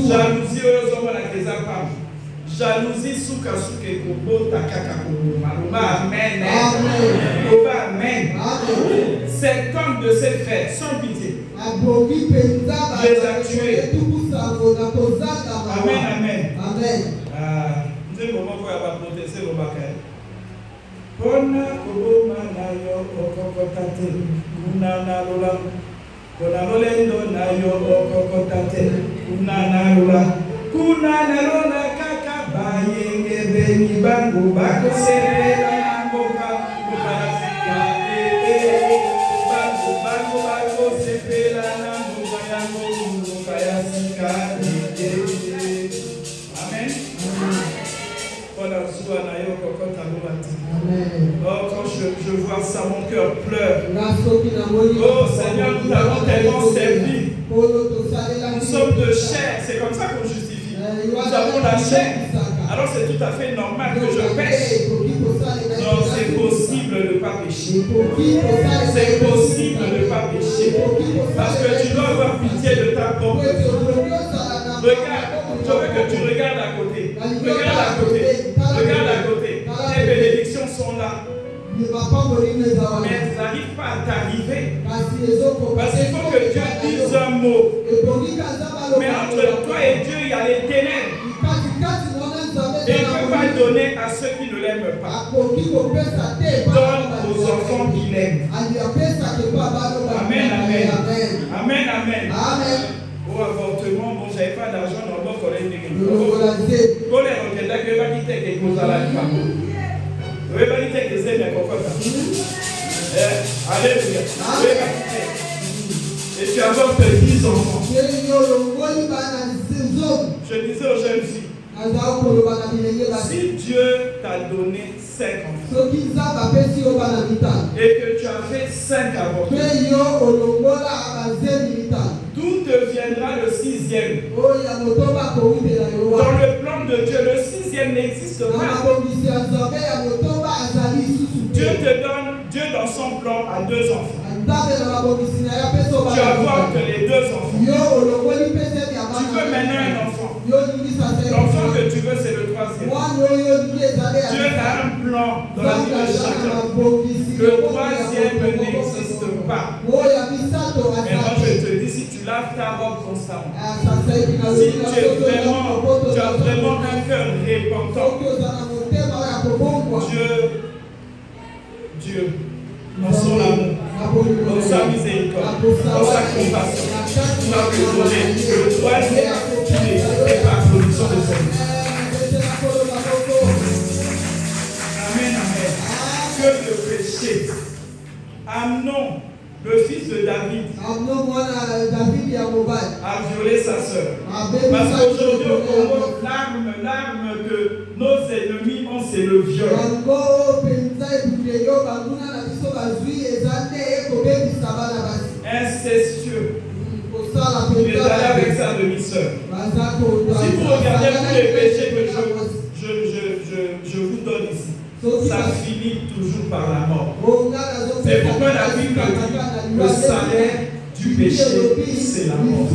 Jalousie aux hommes à la désapparence. Jalousie souka souke kobo takaka kobo. Amen. Amen. 7 de ses frères, sans pitié. Les a tués. Amen, amen. Nous avons moment où il va protester le bacay. Kona kobo manayo okokotate. Kunana lola. Kona lolendo nayo okokotate. Kunana lola. Kunana lola kaka bayenge beni bangu bako serela ngoka. je vois ça, mon cœur pleure. Oh Seigneur, nous t'avons tellement servi. Nous sommes de chair, c'est comme ça qu'on justifie. Nous avons la chair. Alors c'est tout à fait normal que je pêche. Non, c'est possible de ne pas pécher. C'est possible de ne pas pécher. Parce que tu dois avoir pitié de ta propre vie. Regarde, je veux que tu regardes à côté. Regarde à côté. Regarde à côté. Tes bénédictions sont là. Mais elles n'arrivent pas à t'arriver. Parce qu'il faut que Dieu dise un mot. Mais entre toi et Dieu, il y a les ténèbres. Et il ne peut pas donner à ceux qui ne l'aiment pas. Donne aux enfants qui l'aiment. Amen, amen. Amen, amen. Au avortement, bon, j'avais pas d'argent dans le collège de l'église. Quand les requêtes, je vais pas quitter quelque chose à la femme. Je vais pas quitter quelque chose à la femme. Alléluia. Je vais pas quitter. Et tu as encore petits enfants. Je disais aux jeunes filles, si Dieu t'a donné 5 enfants et que tu as fait 5 avortements, d'où te viendra le 6e? Dans le plan de Dieu, le 6e n'existe pas. Dieu te donne, Dieu dans son plan a 2 enfants. Tu avortes les 2 enfants. Tu veux maintenant un enfant. L'enfant que tu veux, c'est le 3e. Dieu a un plan dans la vie de chacun. Le 3e n'existe pas. Maintenant, je te dis, si tu laves ta robe constamment, si tu as vraiment un cœur repentant, Dieu, dans son amour, dans sa miséricorde, dans sa compassion, va te donner le 3e et par production de son vie. Amen, amen. Que le péché. Amnon, le fils de David, a violé sa sœur. Parce qu'aujourd'hui, au Congo, l'arme que nos ennemis ont, c'est le viol. Incestueux. Il est allé avec sa demi-sœur. Si vous regardez tous les péchés que je vous donne ici, ça finit toujours par la mort. C'est pourquoi la Bible dit le salaire du péché, c'est la mort.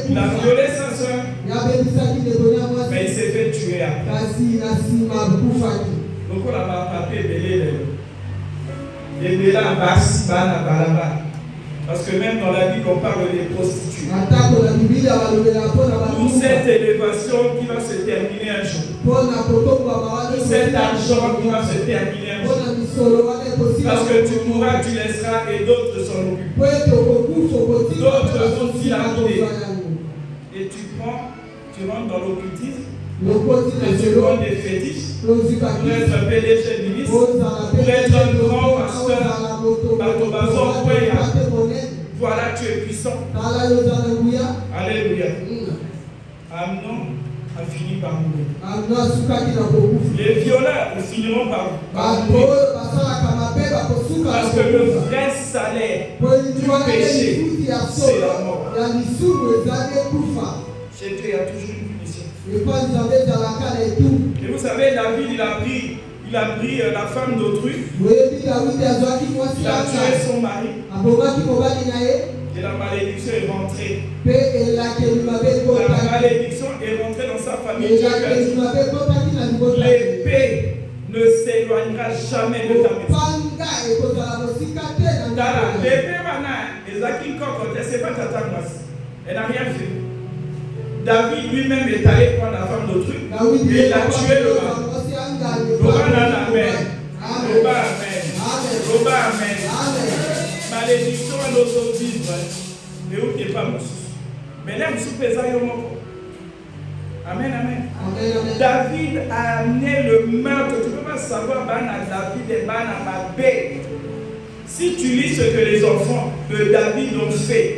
Il a violé sa soeur, mais il s'est fait tuer après. Donc on a papier belé les bélas bassi bana balaba. Parce que même dans la Bible, on parle des prostituées. Toute cette élévation qui va se terminer un jour. Tout cet argent qui va se terminer un jour. Parce que tu mourras, tu laisseras et d'autres s'en occupent. D'autres vont dilapider. Et tu rentres dans l'occultisme. Et tu prends des fétiches pour être un PDG ministre, pour être un grand pasteur. Voilà, tu es puissant. Alléluia. Amnon a fini par mourir. Les violeurs finiront par mourir. Parce que le vrai salaire du péché, c'est la mort. Chez Dieu, il y a toujours une punition. Et vous savez, David, il a pris la femme d'autrui. Il a tué son mari. Et la malédiction est rentrée. La malédiction est rentrée dans sa famille. L'épée ne s'éloignera jamais de ta maison. L'épée, c'est pas ta tasse. Elle n'a rien fait. David lui-même est allé prendre la femme d'autrui et il a tué le mari. Amen. Malédiction à nos vivres. Et où n'est pas moussou. Mais là, moussou pesa yomoko. Amen, amen. David a amené le meurtre. Tu ne peux pas savoir David et Mabé. Si tu lis ce que les enfants de David ont fait,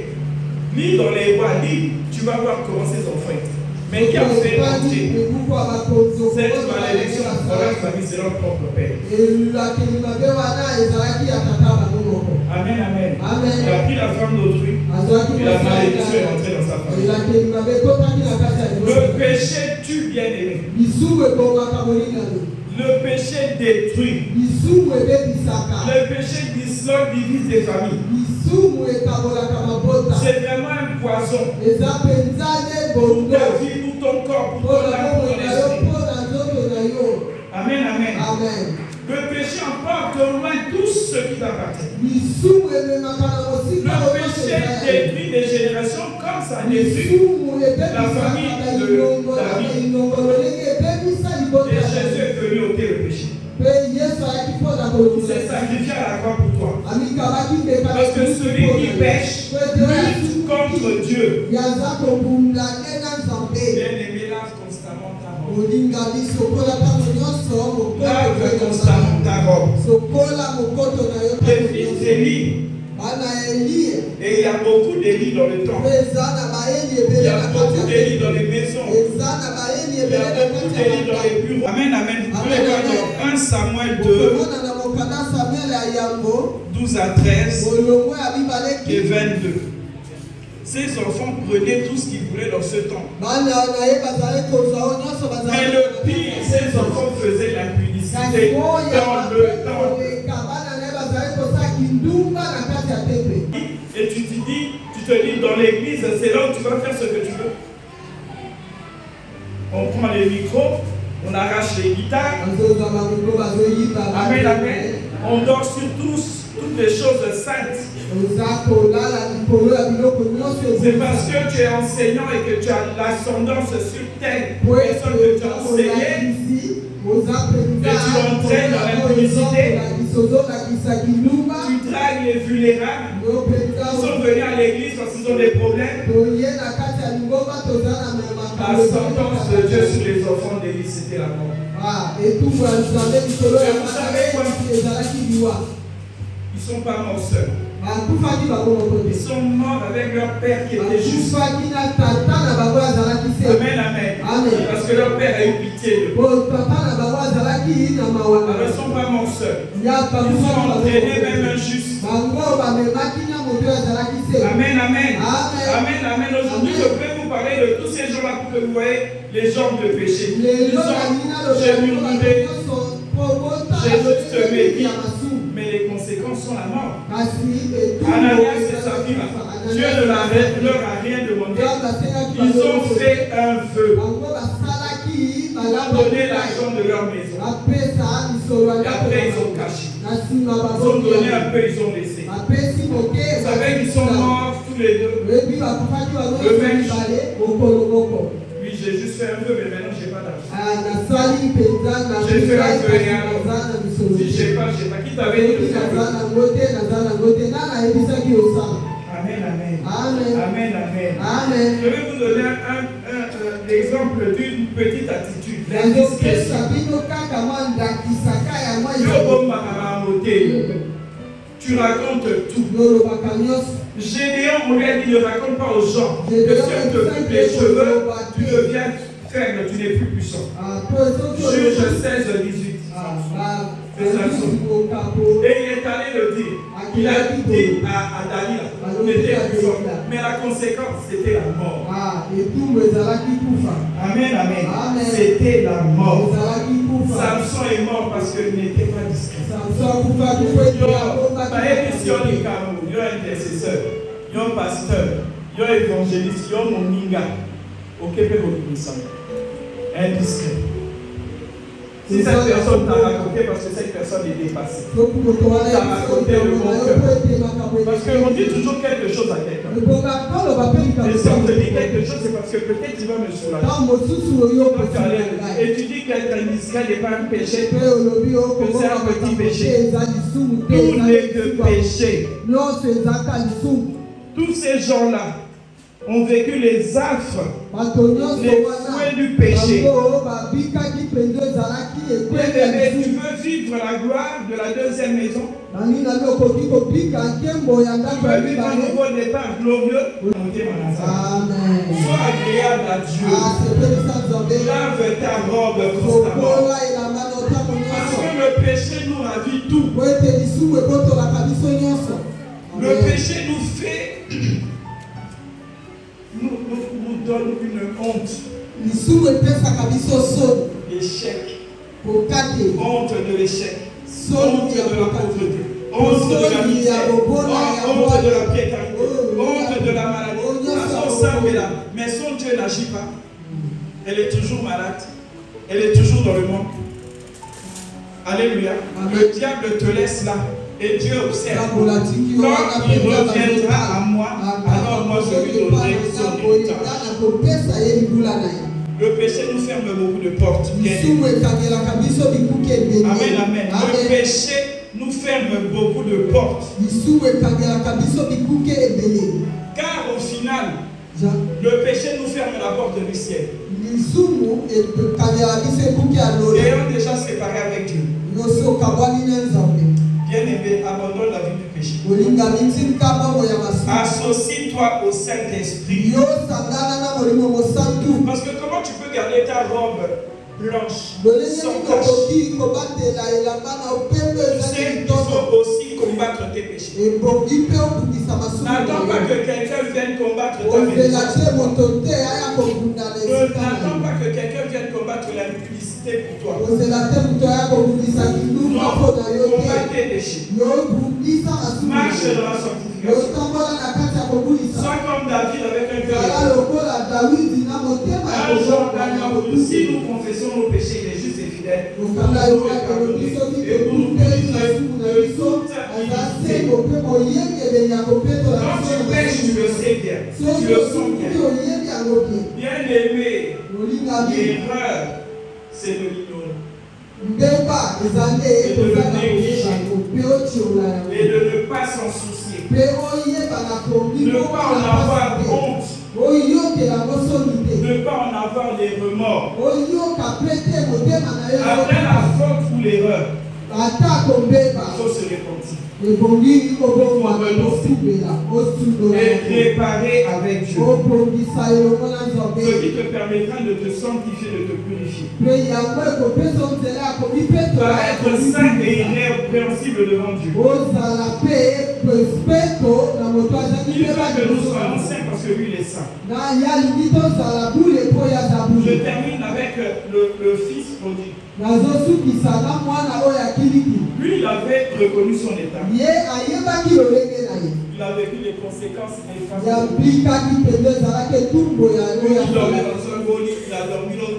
lis dans les rois, lis, tu vas voir comment ces enfants étaient. Mais qui a fait entrer cette malédiction dans leur famille, c'est leur propre père. Amen, amen. Il a pris la femme d'autrui et la malédiction est entrée dans sa famille. Le péché tue, bien aimé. Le péché détruit. Le péché disloque, divise des familles. C'est vraiment un poison pour ta vie, pour ton corps, pour ton âme, pour ton esprit. Amen, amen. Le péché emporte loin tout ce qui t'appartient. Le péché détruit des générations comme ça détruit la famille de David. Et Jésus est venu ôter le péché. Il s'est sacrifié à la croix pour toi. Parce que celui qui pêche lutte contre Dieu. Bien-aimé, lave constamment ta robe. Lave constamment ta robe. Les fils d'Élie. Et il y a beaucoup d'Élie dans le temple. Il y a beaucoup d'Élie dans les maisons. Il y a beaucoup d'Élie dans les bureaux. Amen, amen. Vous pouvez voir dans 1 Samuel 2, 12 à 13 et 22. Ces enfants prenaient tout ce qu'ils voulaient dans ce temps. Mais le pire, ces enfants faisaient l'impudicité dans le temple. Et tu te dis dans l'église, c'est là où tu vas faire ce que tu veux. On prend les micros, on arrache les guitares. Amen, amen. On dort sur toutes les choses saintes. C'est parce que tu es enseignant et que tu as l'ascendance sur telle personne que tu as enseigné. Et tu entraînes dans l'impudicité. Tu dragues les vulnérables. Ils sont venus à l'église parce qu'ils ont des problèmes. La sentence de Dieu sur les enfants d'Élie, c'était la mort. Et vous savez quoi? Ils ne sont pas morts seuls. Ils sont morts avec leur père qui était juste. Amen, amen. Parce que leur père a eu pitié de eux. Alors ils ne sont pas morts seuls. Ils ont entraîné même un juste. Amen, amen. Amen, amen. Aujourd'hui, je peux vous parler de tous ces gens-là pour que vous voyez les gens de péché. J'ai murmuré, j'ai juste médit. Mais les conséquences sont la mort. Ananias et Saphira, Dieu ne leur a rien demandé. Ils ont fait un vœu. Ils ont donné l'argent de leur maison. Et après ils ont caché. Ils ont donné un peu, ils ont laissé. Vous savez qu'ils sont morts tous les deux. Le même jour. Oui, j'ai juste fait un vœu, mais maintenant je n'ai pas d'argent. J'ai fait un vœu et alors, si je n'ai pas, qui t'avait dit de faire un vœu? Amen, amen. Amen, amen. Je vais vous donner un exemple d'une petite attitude. L'indiscrétion. Tu racontes tout. Gédéon, on lui a dit ne raconte pas aux gens que si on te coupe les cheveux, tu deviens faible, tu n'es plus puissant. Juge 16, 18. C'est Samson. Et il est allé le dire. Il a dit à Dalila, il était plus fort. Mais la conséquence, c'était la mort. Amen, amen. C'était la mort. Samson est mort parce qu'il n'était pas discret. Il y a un intercesseur, il y a un pasteur, il y a un évangéliste, il y a un moninga. Ok, indiscret. Si cette personne t'a raconté parce que cette personne est dépassée, t'a raconté le bon cœur. Parce qu'on dit toujours quelque chose à quelqu'un. Et si on te dit quelque chose, c'est parce que peut-être il va me soulager. Et tu dis qu'être indiscret n'est pas un péché, que c'est un petit péché. Tout n'est que péché. Tous ces gens-là ont vécu les affres, les fouets du péché. Bien-aimé, tu veux vivre la gloire de la deuxième maison? Tu veux vivre un nouveau départ glorieux? Amen. Sois agréable à Dieu. Lave ta robe constamment. Parce que le péché nous ravit tout. Le péché nous fait, nous donne une honte. Échec. Honte de l'échec. Honte de la pauvreté. Honte de la misère. Honte de la précarité. Honte de la maladie. Mais son Dieu n'agit pas. Elle est toujours malade. Elle est toujours dans le monde. Alléluia. Le diable te laisse là. Et Dieu observe. Quand il reviendra à moi, alors moi je lui donnerai son héritage. Le péché nous ferme beaucoup de portes. Amen, amen. Le péché nous ferme beaucoup de portes. Car au final, le péché nous ferme la porte du ciel. Ayant déjà séparé avec Dieu. Bien-aimé, abandonne la vie du péché. Associe-toi au Saint-Esprit. Parce que comment tu peux garder ta robe blanche sans tache? Tu sais, il faut aussi combattre tes péchés. N'attends pas que quelqu'un vienne combattre ta maison. N'attends pas que quelqu'un vienne combattre la publicité pour toi. Non, combat tes péchés. Marche dans la sanctification. Sois comme David avec un cœur. Si nous confessons nos péchés, il est juste et fidèle. Et pour nous pardonner de toute iniquité. Quand tu pêches, tu le sais bien. Tu le sens bien. Bien-aimé, l'erreur, c'est de l'ignorer. Et de le négliger. Et de ne pas s'en soucier. Ne pas en avoir honte. Ne pas en avoir les remords. Après la faute ou l'erreur, il faut se repentir. Et réparer avec Dieu. Ce qui te permettra de te sanctifier, de te purifier. Para être saint et irrépréhensible devant Dieu. Il veut que nous soyons saints parce que lui il est saint. Je termine avec le fils prodigue. Lui, il avait reconnu son état. Il a vécu les conséquences néfastes. Il dormait dans un beau lit, il a dormi dans le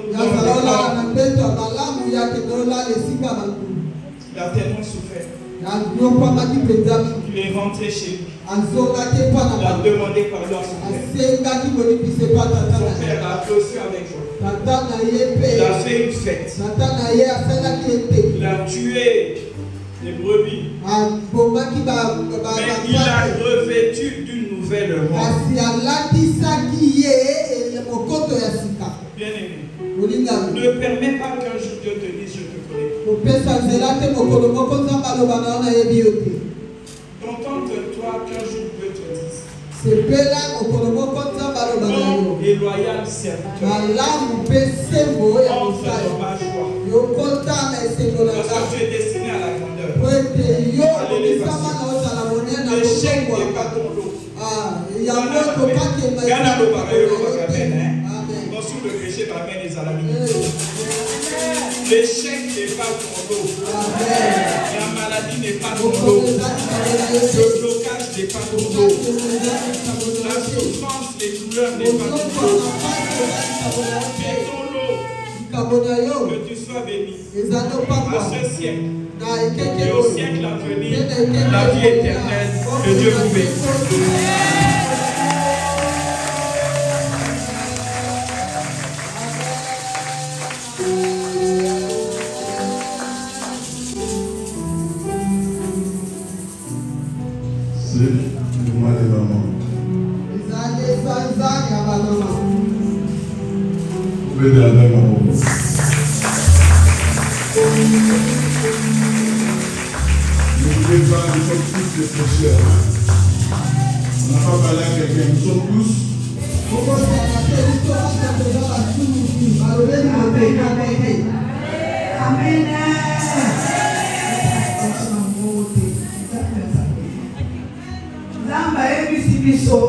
il a tellement souffert. Il est rentré chez lui. Il a demandé pardon à son père. Son père a reçu avec joie. Il a fait une fête. Il a tué les brebis. Mais il a revêtu d'une nouvelle robe. Bien-aimé, ne permets pas qu'un jour Dieu te dise je te connais. Contente-toi qu'un jour Dieu te dise bon et loyal serviteur. Entre dans ma joie. Parce que tu es destiné à la grandeur. Allez, l'échec n'est pas ton lot. Le péché m'amène les amis. L'échec n'est pas ton lot. La maladie n'est pas ton lot. Le blocage n'est pas ton lot. La souffrance, les douleurs n'est pas ton lot. C'est ton lot. Que tu sois béni à ce siècle et au siècle à venir, la vie éternelle. Que Dieu vous bénisse. N'oubliez pas, nous sommes tous des pécheurs. On n'a pas parlé à quelqu'un, nous sommes tous. Amen. Zamba ebisi biso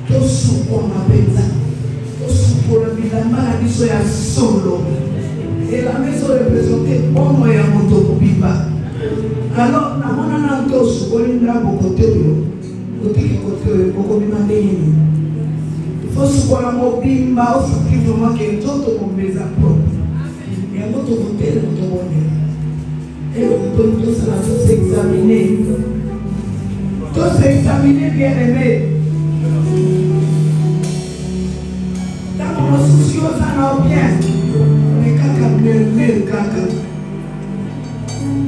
tosukwana penza tosukola bilamba na biso ya solo elamba ezorepresente bomo ya moto mobimba. Alors namonana tosukoli ndambo kote oyo kotiki kote oyo okobima ndenge nini tosukola mobimba osuki vraimen ke nzoto mobeza propre yango tokotele motobonela tous s'examiner bien aimé. Dans mon souci, on s'en a bien. Mais caca, murmure, caca.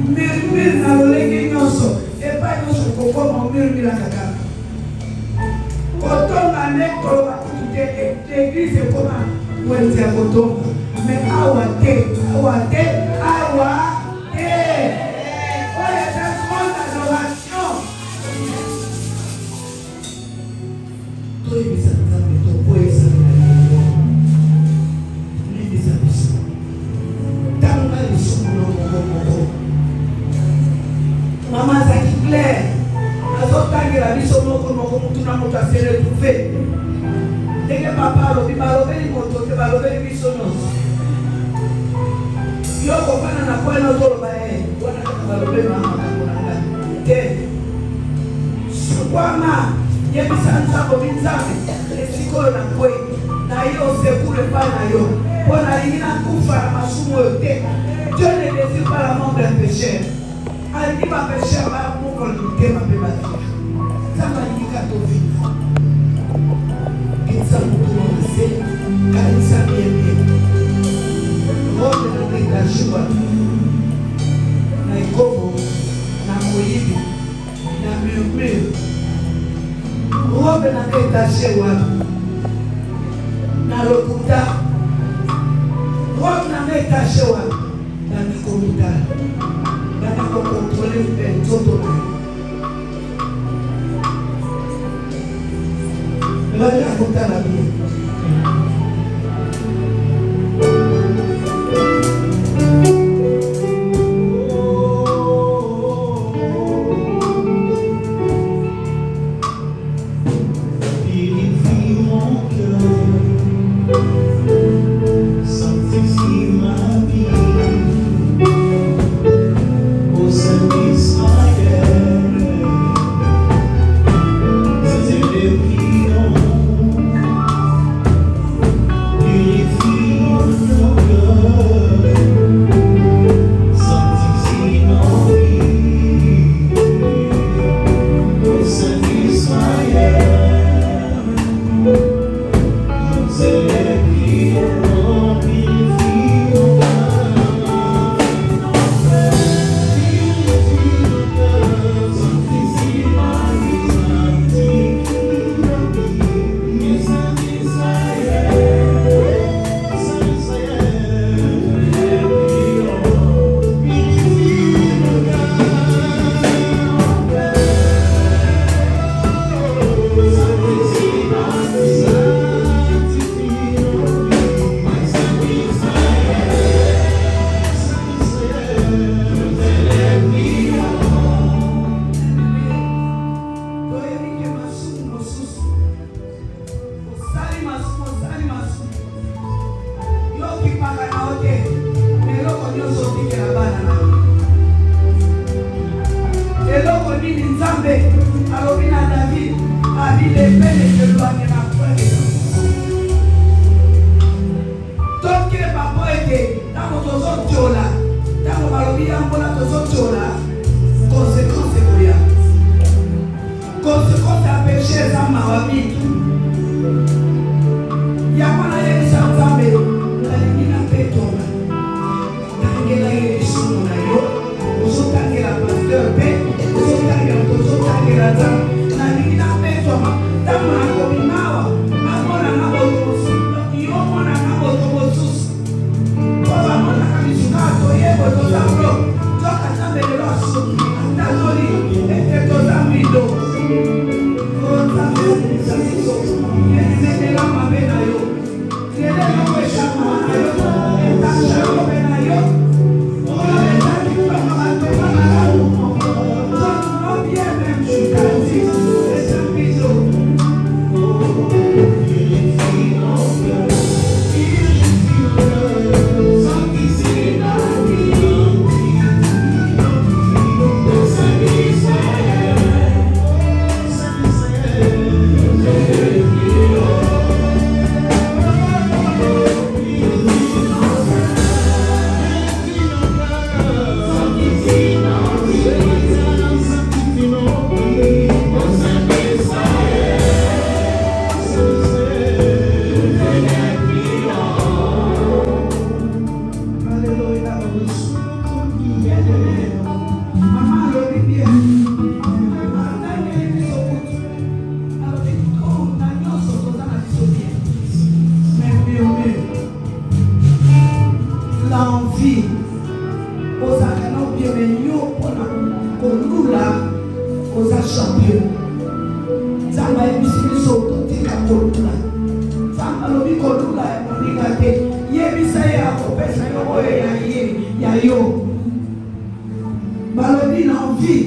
Murmure, dans le léguignoso. Et pas nous, je comprends mon murmure, la caca. Quand on a l'école, on va écouter l'église, c'est comment? Où est-ce qu'il y a coton? Mais awate. Maman Zaki Claire, la biso moko mutuna moto afere trouvé. Dès que papa lobi balobeli moto te balobeli biso nyonso. Yo kopana na kwa na tolo ba wana ka balobeli mama kakona ngani. Te. Sukwama yebisa nzambo binzambe esikolo na kwe na yo sekule pa na yo. Pona lingina kufa na masumu yo te. Dieu ne désire pas la mort d'un pécheur. Elle dit ma pécheur va pour qu'on lutte ma pébatie. Ça m'a dit qu'à ton vie. Qu'il s'en retourne c'est car il s'en vient bien. Robe de l'État na ikobo na moyibi na murmure. Robe na l'État na lokuta. Robe na l'État na mikomuta. Dans contrôler les autres. Là, il y a un la vie. L'envie aux accanons bienvenus pour nous là aux champions. Ça m'a émis sur tout le monde. Ça m'a dit que nous là on dit que yebisa ya kopesa yo ya yo. Balodi l'envie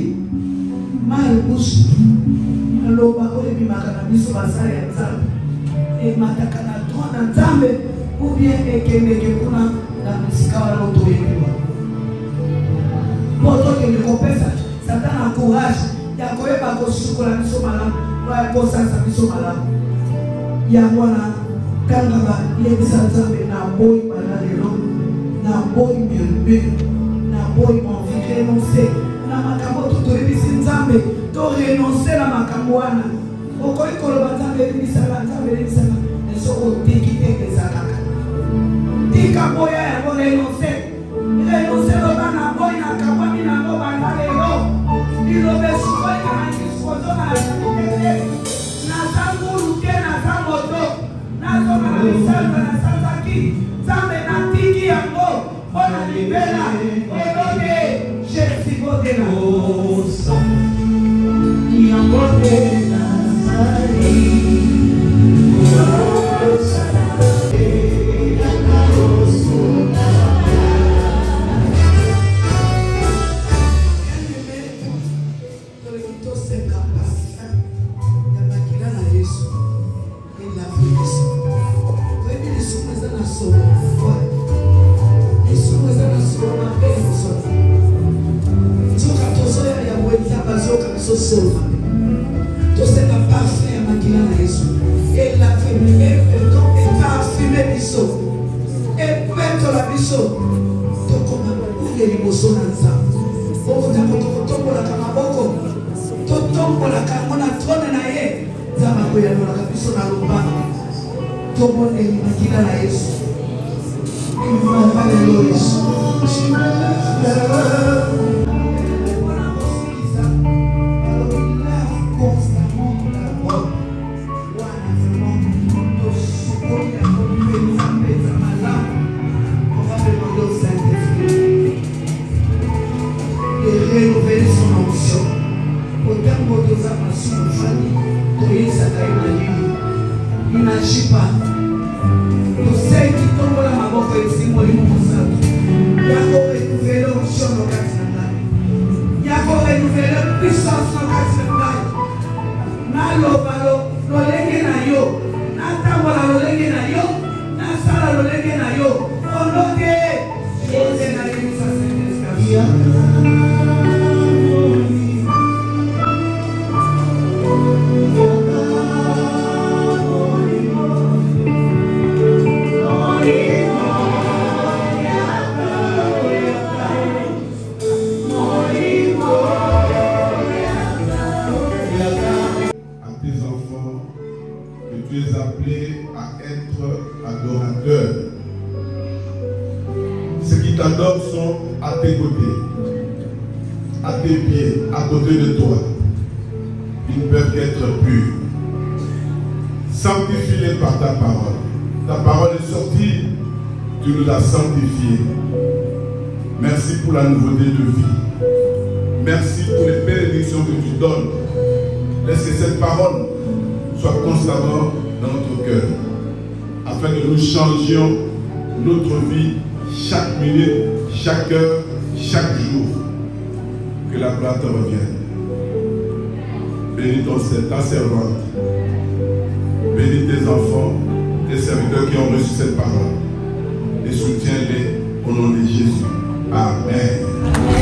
mal bouche. Alors ba ko ebi makana biso basala ya nzambe. E matakana tona nzambe ou bien ekende kuna na msika wala otoyeliwa. Moto ke kopesa Satan encourage ya koyeba kosukola biso malamu wa kosasa biso malamu. Ya mwana kanga ba yebisa nzambe na boy banalelo na boy murmure na boy envie renoncer na makambo toyebisi nzambe to renoncer na makambo wana okoki koloba nzambe ebisala eso otikiteke ezalaka tika boya yango renoncer loba na boy na kabwani nango bandalelo lilobe sukoi kana kiskozo na yakitete naza ngulu te naza moto nazonga na misalva na sanzaki nzambe na tiki yango mpona libela elobe jesikotela yango te nazali tout c'est un parfum à maquiller à Jésus. Et la fumée est parfumée biso. Et pète la biso. Donc comme les émotions dans ça. Pour tomber la camaboko. Tomber la camona trône na ye. Zama koya la biso na lomba. Tomber les maquiller à Jésus. Alléluia. Rénover son onction. Au terme de sa passion, il n'agit pas. Nous savons qui tombe la maboko et si moi il nous a renouvelé l'onction dans le il a renouvelé la puissance dans le Nalobalo, l'olenge na yo, Natamola l'olenge na yo, Nasala l'olenge na yo, Onoge, Jose na Yemisa Saint-Esprit. Tu es appelé à être adorateur. Ceux qui t'adorent sont à tes côtés, à tes pieds, à côté de toi. Ils ne peuvent qu'être purs. Sanctifie-les par ta parole. Ta parole est sortie, tu nous l'as sanctifiée. Merci pour la nouveauté de vie. Merci pour les bénédictions que tu donnes. Laisse que cette parole soit constamment dans notre cœur, afin que nous changions notre vie chaque minute, chaque heure, chaque jour. Que la gloire te revienne. Bénis ta servante. Bénis tes enfants, tes serviteurs qui ont reçu cette parole. Et soutiens-les au nom de Jésus. Amen.